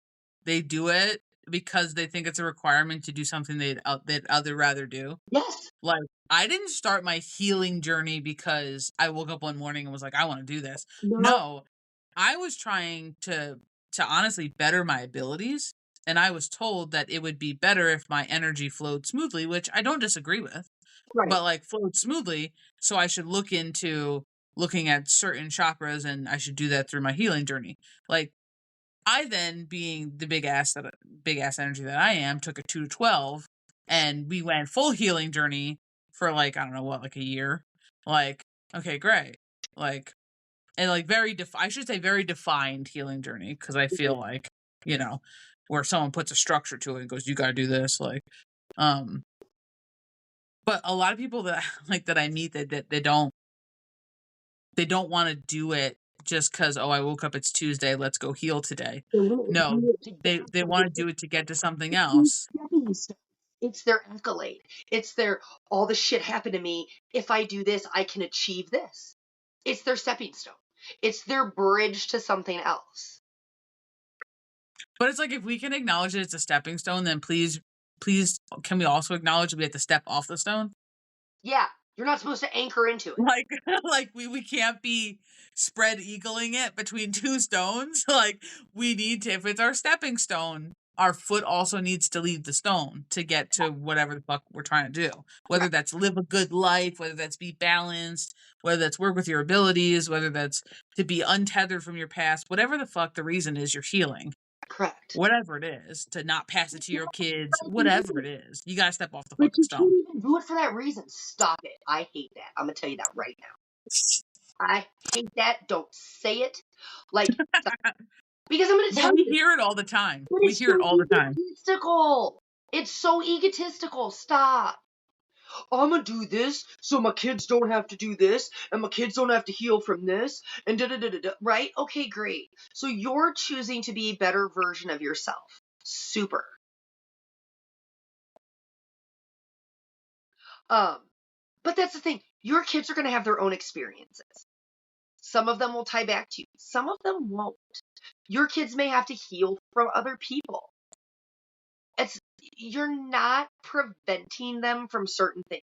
They do it because they think it's a requirement to do something they'd other rather do. Yes. Like, I didn't start my healing journey because I woke up one morning and was like, I want to do this. No. No, I was trying to honestly better my abilities, and I was told that it would be better if my energy flowed smoothly, which I don't disagree with, Right. but like flowed smoothly. So I should look into looking at certain chakras, and I should do that through my healing journey. Like, I then, being the big ass energy that I am, took a 2 to 12, and we went full healing journey for like I don't know what, like a year. Like, okay, great. Like, and like I should say very defined healing journey, because I feel like, you know, where someone puts a structure to it and goes, you got to do this, like, but a lot of people that like that I meet that they don't want to do it just because, oh, I woke up, it's Tuesday, let's go heal today. No, they want to do it to get to something else. It's their accolade. It's their all the shit happened to me. If I do this, I can achieve this. It's their stepping stone. It's their bridge to something else. But it's like, if we can acknowledge that it's a stepping stone, then please can we also acknowledge that we have to step off the stone? Yeah, You're not supposed to anchor into it. Like, like we can't be spread eagling it between two stones. Like, we need to, if it's our stepping stone, our foot also needs to leave the stone to get to whatever the fuck we're trying to do. Whether Correct. that's live a good life, whether that's be balanced, whether that's work with your abilities, whether that's to be untethered from your past, whatever the fuck the reason is you're healing, Correct. whatever it is, to not pass it to your kids, whatever it is, you gotta step off the But fucking you stone. can't even do it for that reason. Stop it. I hate that. I'm gonna tell you that right now. I hate that. Don't say it. Like, because I'm gonna Well, tell we you, hear it all the time. but We it's hear so it all the time. egotistical. It's so egotistical. Stop. I'm gonna do this so my kids don't have to do this, and my kids don't have to heal from this, and da da da da da. Right? Okay, great. So you're choosing to be a better version of yourself. Super. But that's the thing. Your kids are gonna have their own experiences. Some of them will tie back to you. Some of them won't. Your kids may have to heal from other people. It's You're not preventing them from certain things.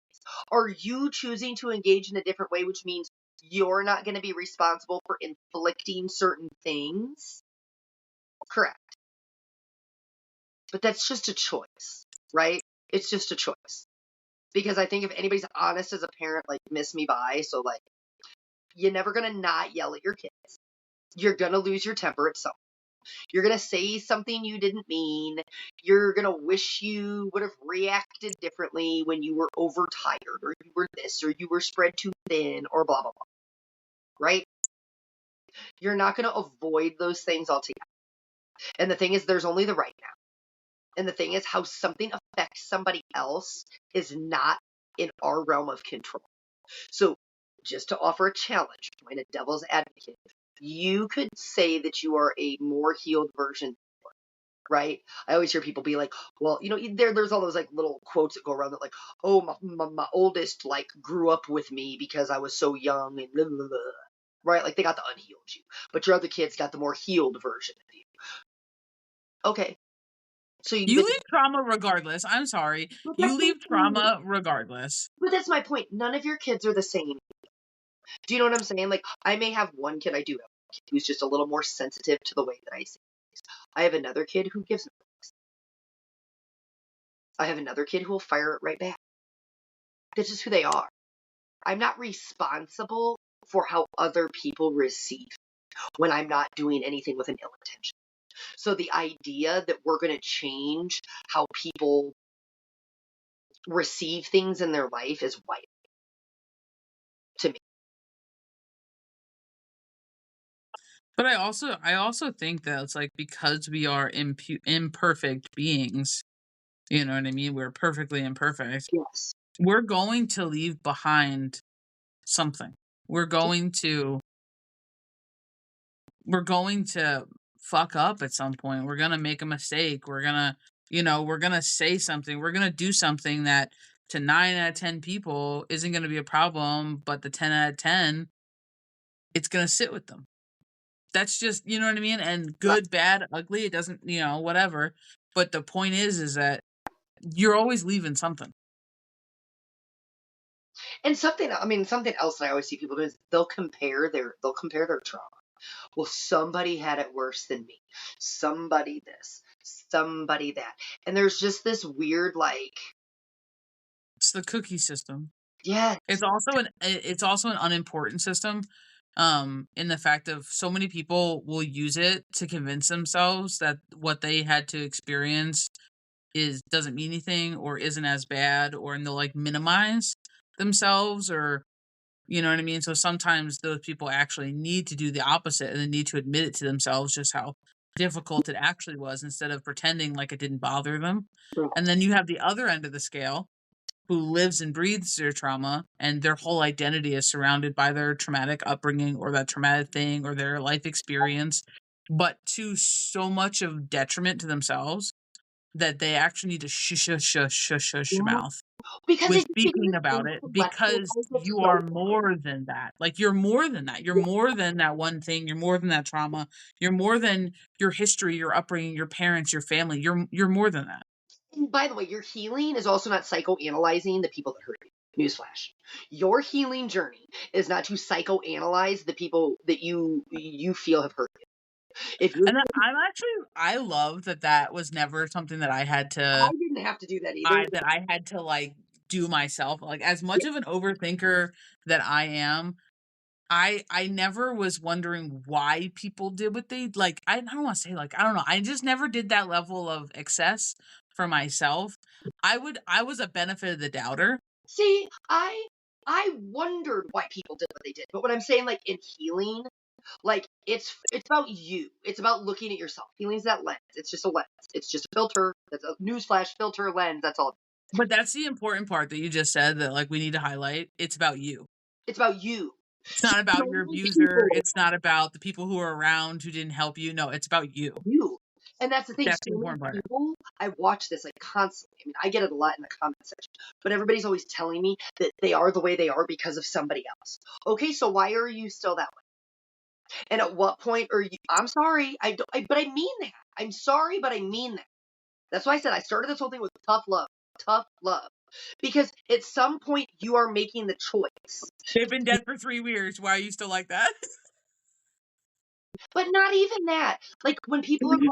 Are you choosing to engage in a different way, which means you're not going to be responsible for inflicting certain things? Correct. But that's just a choice, right? It's just a choice. Because I think if anybody's honest as a parent, like, miss me by, so like, you're never going to not yell at your kids. You're going to lose your temper at some. You're going to say something you didn't mean. You're going to wish you would have reacted differently when you were overtired, or you were this, or you were spread too thin, or blah, blah, blah. Right? You're not going to avoid those things altogether. And the thing is, there's only the right now. And the thing is, how something affects somebody else is not in our realm of control. So, just to offer a challenge, point a devil's advocate, you could say that you are a more healed version, right? I always hear people be like, well, there's all those like little quotes that go around that like, oh, my oldest like grew up with me because I was so young and blah, blah, blah. Right? Like, they got the unhealed you, but your other kids got the more healed version of you. Okay. So You leave trauma regardless. I'm sorry. You leave trauma regardless. But that's my point. None of your kids are the same. Do you know what I'm saying? Like, I may have one kid, I do have one kid who's just a little more sensitive to the way that I see things. I have another kid who gives no fucks. I have another kid who will fire it right back. That's just who they are. I'm not responsible for how other people receive when I'm not doing anything with an ill intention. So the idea that we're going to change how people receive things in their life is wild to me. But I also think that it's like, because we are imperfect beings, you know what I mean? We're perfectly imperfect. Yes. We're going to leave behind something. We're going to fuck up at some point. We're going to make a mistake. We're going to say something. We're going to do something that to 9 out of 10 people isn't going to be a problem, but the 10 out of 10, it's going to sit with them. That's just, you know what I mean? And good, bad, ugly, it doesn't, whatever. But the point is that you're always leaving something. And something else that I always see people do is they'll compare their trauma. Well, somebody had it worse than me. Somebody this, somebody that. And there's just this weird, like, It's the cookie system. yeah. It's also an unimportant system, in the fact of so many people will use it to convince themselves that what they had to experience doesn't mean anything or isn't as bad, or and they'll like minimize themselves, or you know what I mean? So sometimes those people actually need to do the opposite, and they need to admit it to themselves just how difficult it actually was, instead of pretending like it didn't bother them. And then you have the other end of the scale, who lives and breathes their trauma, and their whole identity is surrounded by their traumatic upbringing or that traumatic thing or their life experience, but to so much of detriment to themselves that they actually need to shush your mouth Because with it's speaking about it, because you are more than that. Like, you're more than that. You're more than that one thing. You're more than that trauma. You're more than your history, your upbringing, your parents, your family. You're more than that. And by the way, your healing is also not psychoanalyzing the people that hurt you. Newsflash. Your healing journey is not to psychoanalyze the people that you feel have hurt you. If you're And I love that that was never something that I had I to didn't have to do that either. I had to, like, do myself. Like, as much Yeah. of an overthinker that I am, I never was wondering why people did what they like, I don't wanna say, like, I don't know, I just never did that level of excess for myself. I was a benefit of the doubter. See, I wondered why people did what they did. But what I'm saying, like in healing, like it's about you. It's about looking at yourself. Healing's that lens. It's just a lens. It's just a filter. That's a newsflash filter lens. That's all. But that's the important part that you just said that, like, we need to highlight. It's about you. It's about you. It's So not about the your only abuser, people it's not about the people who are around who didn't help you, no, it's about you. you. And that's the thing. That's So the many important part. people, I watch this like constantly. I mean, I get it a lot in the comment section, but everybody's always telling me that they are the way they are because of somebody else. Okay, so why are you still that way? And at what point are you? I'm sorry, but I mean that. I'm sorry, but I mean that. That's why I said I started this whole thing with tough love, because at some point you are making the choice. They've been dead for 3 years, why are you still like that? But not even that. Like when people are like,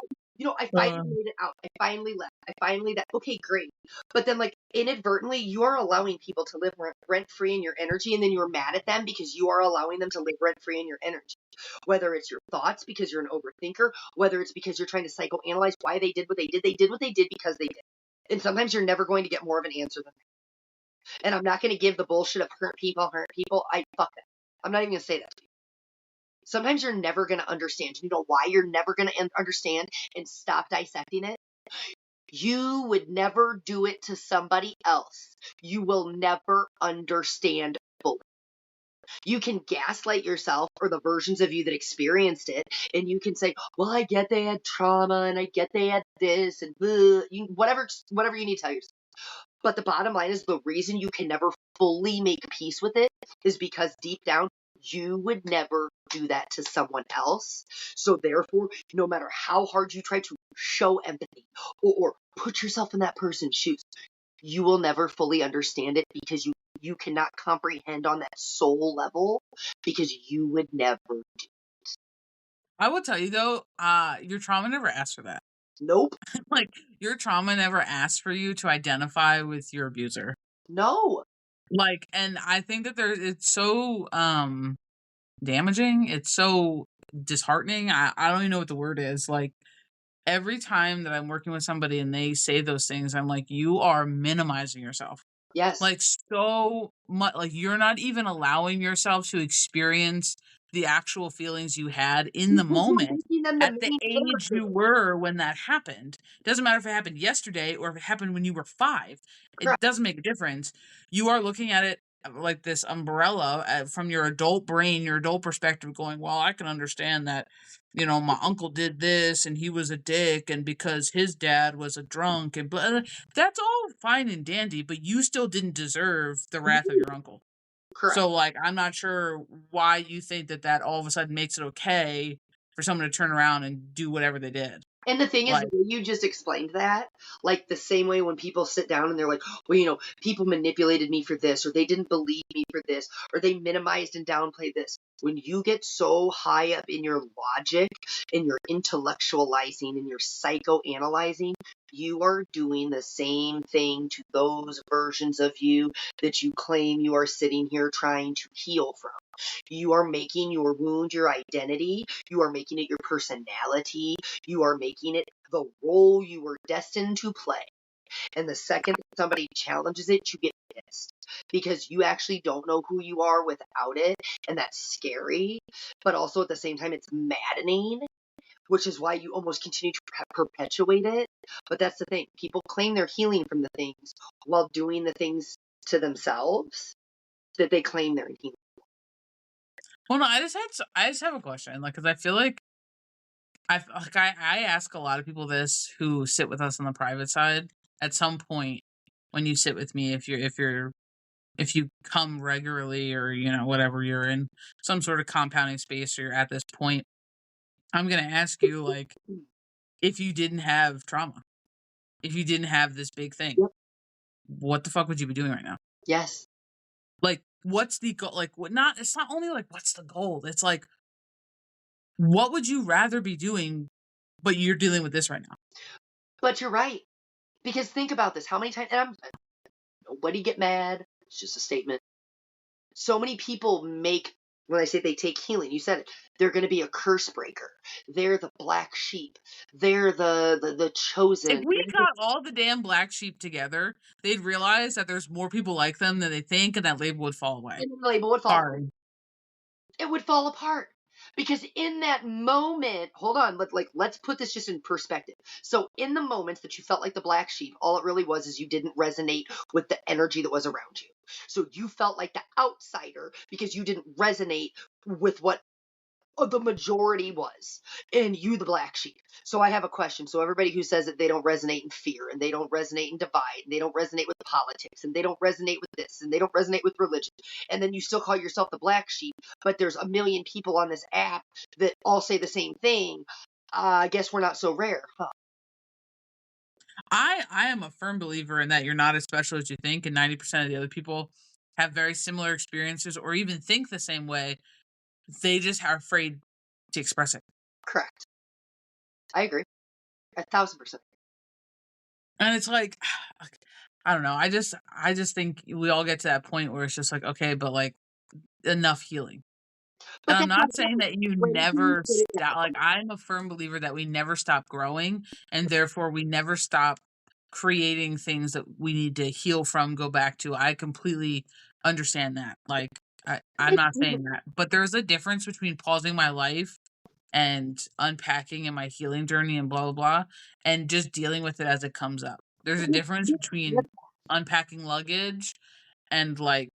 I finally Uh, made it out. I finally left. I finally that. Okay, great. But then like inadvertently, you are allowing people to live rent free in your energy, and then you're mad at them because you are allowing them to live rent free in your energy. Whether it's your thoughts because you're an overthinker, whether it's because you're trying to psychoanalyze why they did what they did what they did because they did. And sometimes you're never going to get more of an answer than that. And I'm not going to give the bullshit of hurt people. I fuck that. I'm not even going to say that to you. Sometimes you're never going to understand. You know why you're never going to understand and stop dissecting it? You would never do it to somebody else. You will never understand fully. You can gaslight yourself or the versions of you that experienced it, and you can say, "Well, I get they had trauma, and I get they had this, and whatever you need to tell yourself." But the bottom line is the reason you can never fully make peace with it is because deep down you would never do that to someone else. So therefore, no matter how hard you try to show empathy or put yourself in that person's shoes, you will never fully understand it because you cannot comprehend on that soul level because you would never do. I will tell you though, your trauma never asked for that. Nope. Like, your trauma never asked for you to identify with your abuser. No. Like, and I think that it's so, damaging, it's so disheartening, I don't even know what the word is, like, every time that I'm working with somebody and they say those things, I'm like, "You are minimizing yourself." Yes. Like, so much, like, you're not even allowing yourself to experience the actual feelings you had in the Because you're moment making them the at the main age character. you were when that happened. Doesn't matter if it happened yesterday or if it happened when you were 5. It Correct. doesn't make a difference. You are looking at it like this umbrella, from your adult brain, your adult perspective, going, "Well, I can understand that, my uncle did this and he was a dick and because his dad was a drunk and but that's all fine and dandy, but you still didn't deserve the wrath of your uncle." Correct. So, like, I'm not sure why you think that that all of a sudden makes it okay for someone to turn around and do whatever they did. And the thing is, the Like, way you just explained that, like the same way when people sit down and they're like, well, people manipulated me for this, or they didn't believe me for this, or they minimized and downplayed this. When you get so high up in your logic, in your intellectualizing, in your psychoanalyzing, you are doing the same thing to those versions of you that you claim you are sitting here trying to heal from. You are making your wound your identity. You are making it your personality. You are making it the role you were destined to play. And the second somebody challenges it, you get pissed because you actually don't know who you are without it. And that's scary. But also at the same time, it's maddening, which is why you almost continue to perpetuate it. But that's the thing. People claim they're healing from the things while doing the things to themselves that they claim they're healing. well, no, I just have a question, like, because I feel like I ask a lot of people this who sit with us on the private side. At some point, when you sit with me, if you come regularly or whatever, you're in some sort of compounding space or you're at this point, I'm gonna ask you, like, if you didn't have trauma, if you didn't have this big thing, Yep. what the fuck would you be doing right now? Yes. Like, what's the goal? Like, what not? It's not only like, what's the goal? It's like, what would you rather be doing, but you're dealing with this right now? But you're right. Because think about this. How many times, nobody get mad. It's just a statement. So many people when I say they take healing, you said it, they're going to be a curse breaker. They're the black sheep. They're the chosen. If we got all the damn black sheep together, they'd realize that there's more people like them than they think, and that label would fall away. And the label would fall. Sorry. It would fall apart. Because in that moment, hold on, let's put this just in perspective. So in the moments that you felt like the black sheep, all it really was is you didn't resonate with the energy that was around you. So you felt like the outsider because you didn't resonate with what the majority was, and you the black sheep. So I have a question. So everybody who says that they don't resonate in fear, and they don't resonate in divide, and they don't resonate with politics, and they don't resonate with this, and they don't resonate with religion, and then you still call yourself the black sheep, but there's a million people on this app that all say the same thing, I guess we're not so rare, huh? I am a firm believer in that you're not as special as you think, and 90% of the other people have very similar experiences or even think the same way. They just are afraid to express it. Correct. I agree. 1,000%. And it's like, I don't know. I just think we all get to that point where it's just like, okay, but like, enough healing. But And I'm that's not saying that you when you never put it stop. Like, I'm a firm believer that we never stop growing, and therefore we never stop creating things that we need to heal from, go back to. I completely understand that. Like, I'm not saying that, but there's a difference between pausing my life and unpacking in my healing journey and blah blah blah, and just dealing with it as it comes up. There's a difference between unpacking luggage and like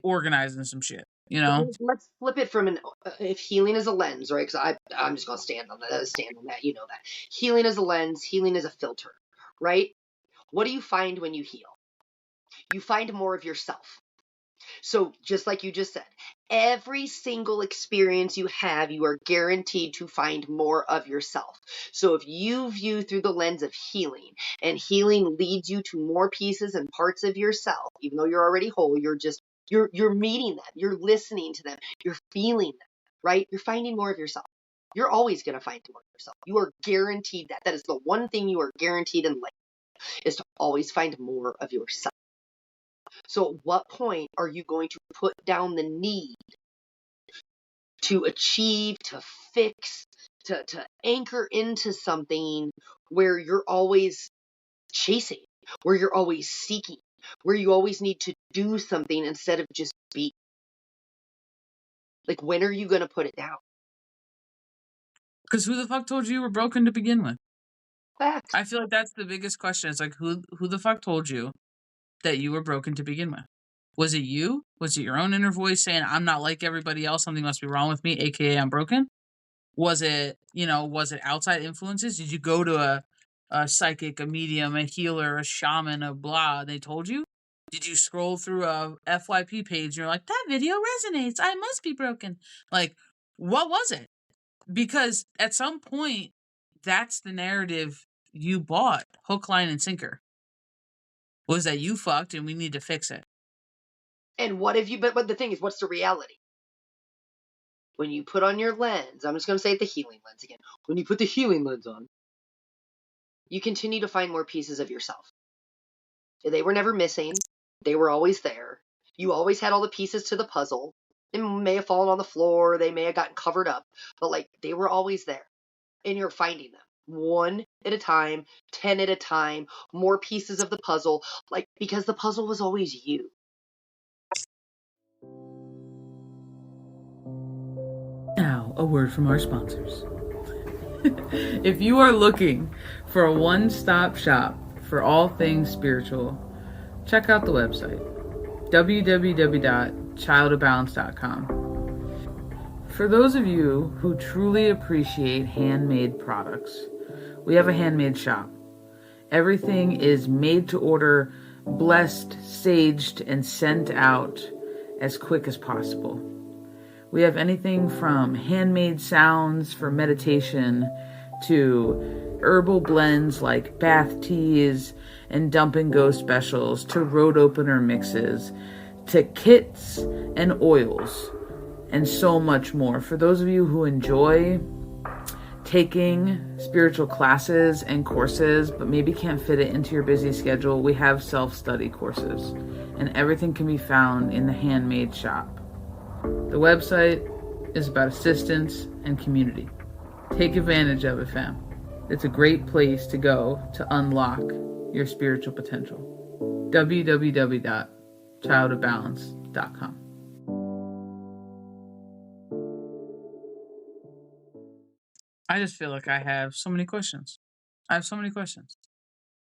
organizing some shit. You know. Let's flip it from if healing is a lens, right? Because I'm just gonna stand on that. You know that healing is a lens, healing is a filter, right? What do you find when you heal? You find more of yourself. So just like you just said, every single experience you have, you are guaranteed to find more of yourself. So if you view through the lens of healing, and healing leads you to more pieces and parts of yourself, even though you're already whole, you're meeting them, you're listening to them, you're feeling them, right? You're finding more of yourself. You're always going to find more of yourself. You are guaranteed that. That is the one thing you are guaranteed in life, is to always find more of yourself. So at what point are you going to put down the need to achieve, to fix, to anchor into something where you're always chasing, where you're always seeking, where you always need to do something instead of just be? Like, when are you going to put it down? Because who the fuck told you were broken to begin with? Facts. I feel like that's the biggest question. It's like, who the fuck told you that you were broken to begin with? Was it you? Was it your own inner voice saying, I'm not like everybody else, something must be wrong with me, aka I'm broken? Was it outside influences? Did you go to a psychic, a medium, a healer, a shaman, a blah, they told you? Did you scroll through a FYP page and you're like, that video resonates, I must be broken? Like, what was it? Because at some point, that's the narrative you bought, hook, line, and sinker. Was that you fucked and we need to fix it. And what have you, but the thing is, what's the reality? When you put on your lens, I'm just going to say the healing lens again. When you put the healing lens on, you continue to find more pieces of yourself. They were never missing. They were always there. You always had all the pieces to the puzzle. They may have fallen on the floor. They may have gotten covered up, but like, they were always there, and you're finding them one at a time, 10 at a time, more pieces of the puzzle, like, because the puzzle was always you. Now, a word from our sponsors. If you are looking for a one-stop shop for all things spiritual, check out the website, www.childofbalance.com. For those of you who truly appreciate handmade products, we have a handmade shop. Everything is made to order, blessed, saged, and sent out as quick as possible. We have anything from handmade sounds for meditation to herbal blends like bath teas and dump and go specials to road opener mixes to kits and oils and so much more. For those of you who enjoy taking spiritual classes and courses but maybe can't fit it into your busy schedule, we have self-study courses, and everything can be found in the Handmade shop. The website is about assistance and community. Take advantage of it, fam. It's a great place to go to unlock your spiritual potential. www.childofbalance.com. I just feel like I have so many questions.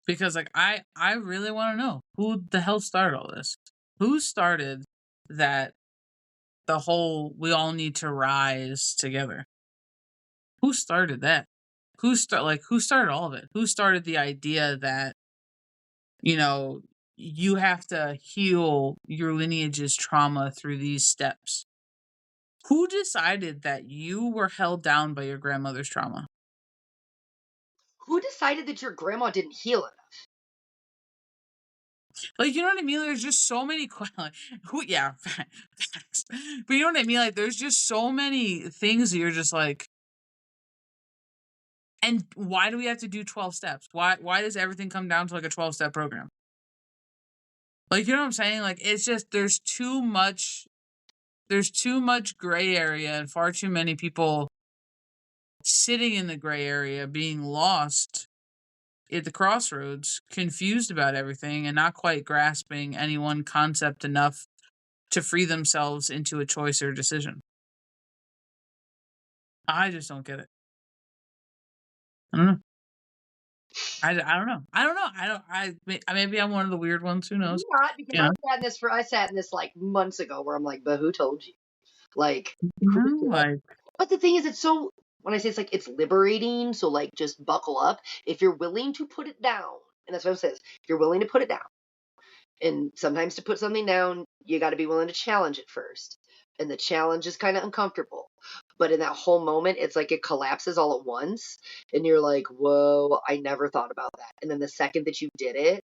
Because like I really want to know who the hell started all this. Who started that the whole we all need to rise together? Who started that? Who started all of it? Who started the idea that, you know, you have to heal your lineage's trauma through these steps? Who decided that you were held down by your grandmother's trauma? Who decided that your grandma didn't heal enough? Like, you know what I mean? There's just so many like, facts. But you know what I mean? Like, there's just so many things that you're just like, and why do we have to do 12 steps? Why does everything come down to like a 12-step program? Like, you know what I'm saying? Like, it's just there's too much gray area and far too many people sitting in the gray area being lost at the crossroads, confused about everything and not quite grasping any one concept enough to free themselves into a choice or decision. I just don't get it. I don't know. I don't know. Maybe I'm one of the weird ones. Who knows? Not because I sat in this like months ago where I'm like, but who told you? Like, but the thing is, it's so, when I say it's like, it's liberating. So like, just buckle up. If you're willing to put it down, and that's what it says, if you're willing to put it down, and sometimes to put something down, you got to be willing to challenge it first. And the challenge is kind of uncomfortable. But in that whole moment, it's like it collapses all at once. And you're like, whoa, I never thought about that. And then the second that you did it,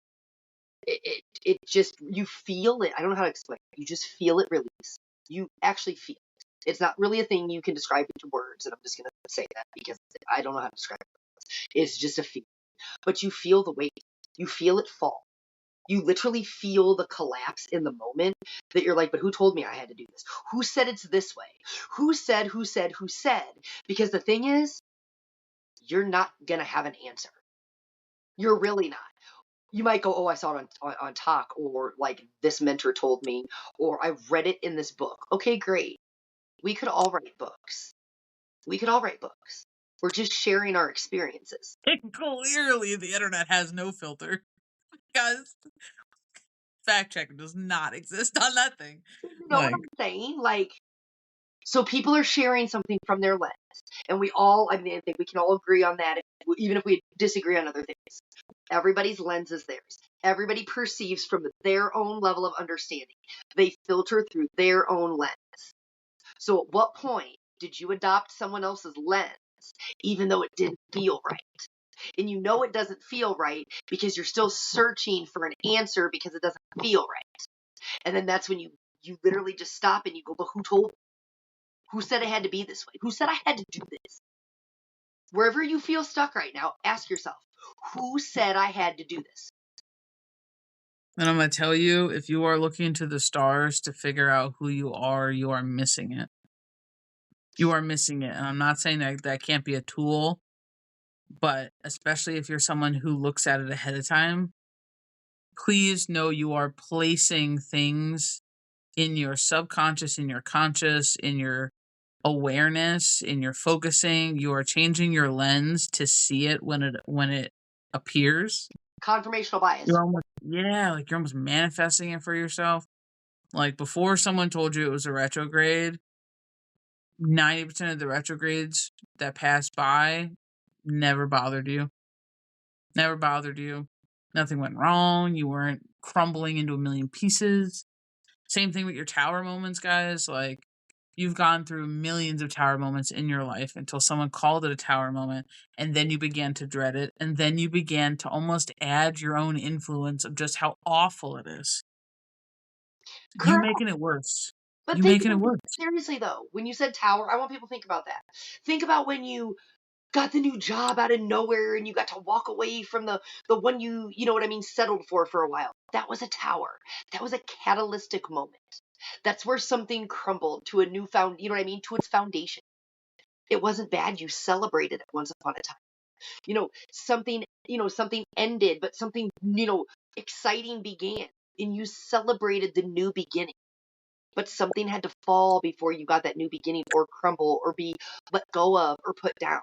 it just, you feel it. I don't know how to explain it. You just feel it release. You actually feel it. It's not really a thing you can describe into words. And I'm just going to say that because I don't know how to describe it. It's just a feeling. But you feel the weight. You feel it fall. You literally feel the collapse in the moment that you're like, but who told me I had to do this? Who said it's this way? Who said? Because the thing is, you're not going to have an answer. You're really not. You might go, oh, I saw it on Talk, or like this mentor told me, or I read it in this book. Okay, great. We could all write books. We're just sharing our experiences. Clearly, the internet has no filter. Guys, fact check does not exist on that thing. You know what I'm saying? Like, so people are sharing something from their lens, and we all, I think we can all agree on that, even if we disagree on other things. Everybody's lens is theirs. Everybody perceives from their own level of understanding. They filter through their own lens. So at what point did you adopt someone else's lens, even though it didn't feel right? And you know it doesn't feel right because you're still searching for an answer because it doesn't feel right. And then that's when you literally just stop and you go, but who told me? Who said it had to be this way? Who said I had to do this? Wherever you feel stuck right now, ask yourself, who said I had to do this? And I'm going to tell you, if you are looking to the stars to figure out who you are missing it. You are missing it. And I'm not saying that can't be a tool, but especially if you're someone who looks at it ahead of time, please know you are placing things in your subconscious, in your conscious, in your awareness, in your focusing. You are changing your lens to see it when it appears. Confirmational bias. You're almost manifesting it for yourself. Like, before someone told you it was a retrograde, 90% of the retrogrades that passed by never bothered you. Nothing went wrong. You weren't crumbling into a million pieces. Same thing with your tower moments, guys. Like, you've gone through millions of tower moments in your life until someone called it a tower moment, and then you began to dread it, and then you began to almost add your own influence of just how awful it is. You Correct. making it worse. But You think making it about worse. it seriously though. When you said tower, I want people to think about that. Think about when you got the new job out of nowhere and you got to walk away from the one you know what I mean, settled for a while. That was a tower. That was a catalytic moment. That's where something crumbled to a new you know what I mean, to its foundation. It wasn't bad. You celebrated it once upon a time. Something ended, but something, exciting began, and you celebrated the new beginning. But something had to fall before you got that new beginning or crumble or be let go of or put down.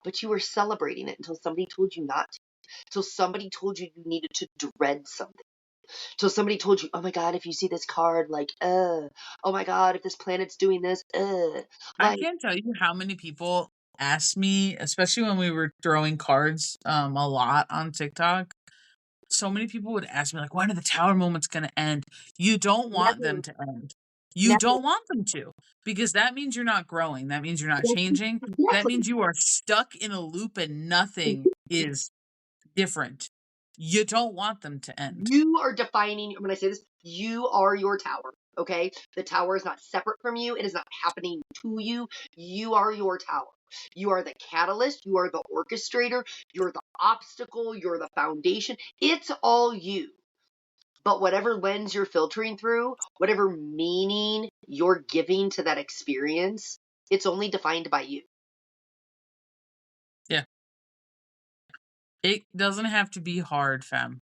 But you were celebrating it until somebody told you not to. Till somebody told you you needed to dread something. Till somebody told you, oh my God, if you see this card, like, oh my God, if this planet's doing this, I like, can't tell you how many people asked me, especially when we were throwing cards a lot on TikTok. So many people would ask me, like, when are the tower moments going to end? You don't want them never, to end. You never. don't want them to, because that means you're not growing. That means you're not changing. That Exactly. means you are stuck in a loop and nothing is different. You don't want them to end. You are defining, when I say this, you are your tower. Okay. The tower is not separate from you. It is not happening to you. You are your tower. You are the catalyst. You are the orchestrator. You're the obstacle. You're the foundation. It's all you. But whatever lens you're filtering through, whatever meaning you're giving to that experience, it's only defined by you. Yeah. It doesn't have to be hard, fam.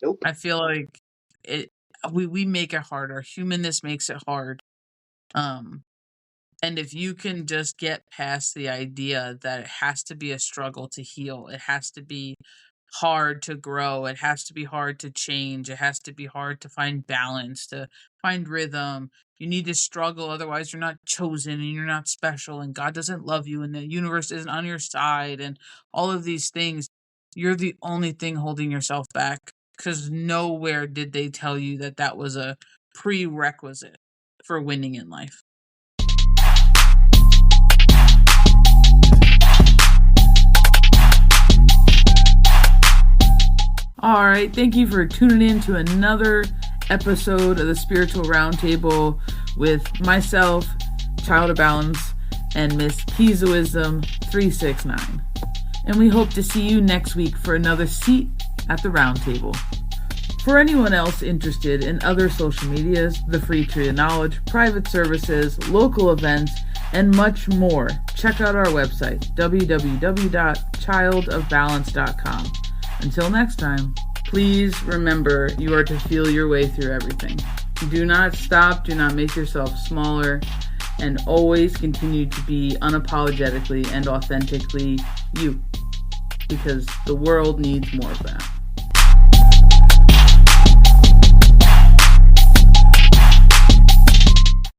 Nope. I feel like we make it hard. Our humanness makes it hard. And if you can just get past the idea that it has to be a struggle to heal, it has to be hard to grow, it has to be hard to change, it has to be hard to find balance, to find rhythm. You need to struggle, otherwise, you're not chosen and you're not special, and God doesn't love you, and the universe isn't on your side, and all of these things. You're the only thing holding yourself back, because nowhere did they tell you that that was a prerequisite for winning in life. All right, thank you for tuning in to another episode of the Spiritual Roundtable with myself, Child of Balance, and Miss Keys of Wisdom 369. And we hope to see you next week for another seat at the roundtable. For anyone else interested in other social medias, the Free Tree of Knowledge, private services, local events, and much more, check out our website, www.childofbalance.com. Until next time, please remember you are to feel your way through everything. Do not stop, do not make yourself smaller, and always continue to be unapologetically and authentically you, because the world needs more of that.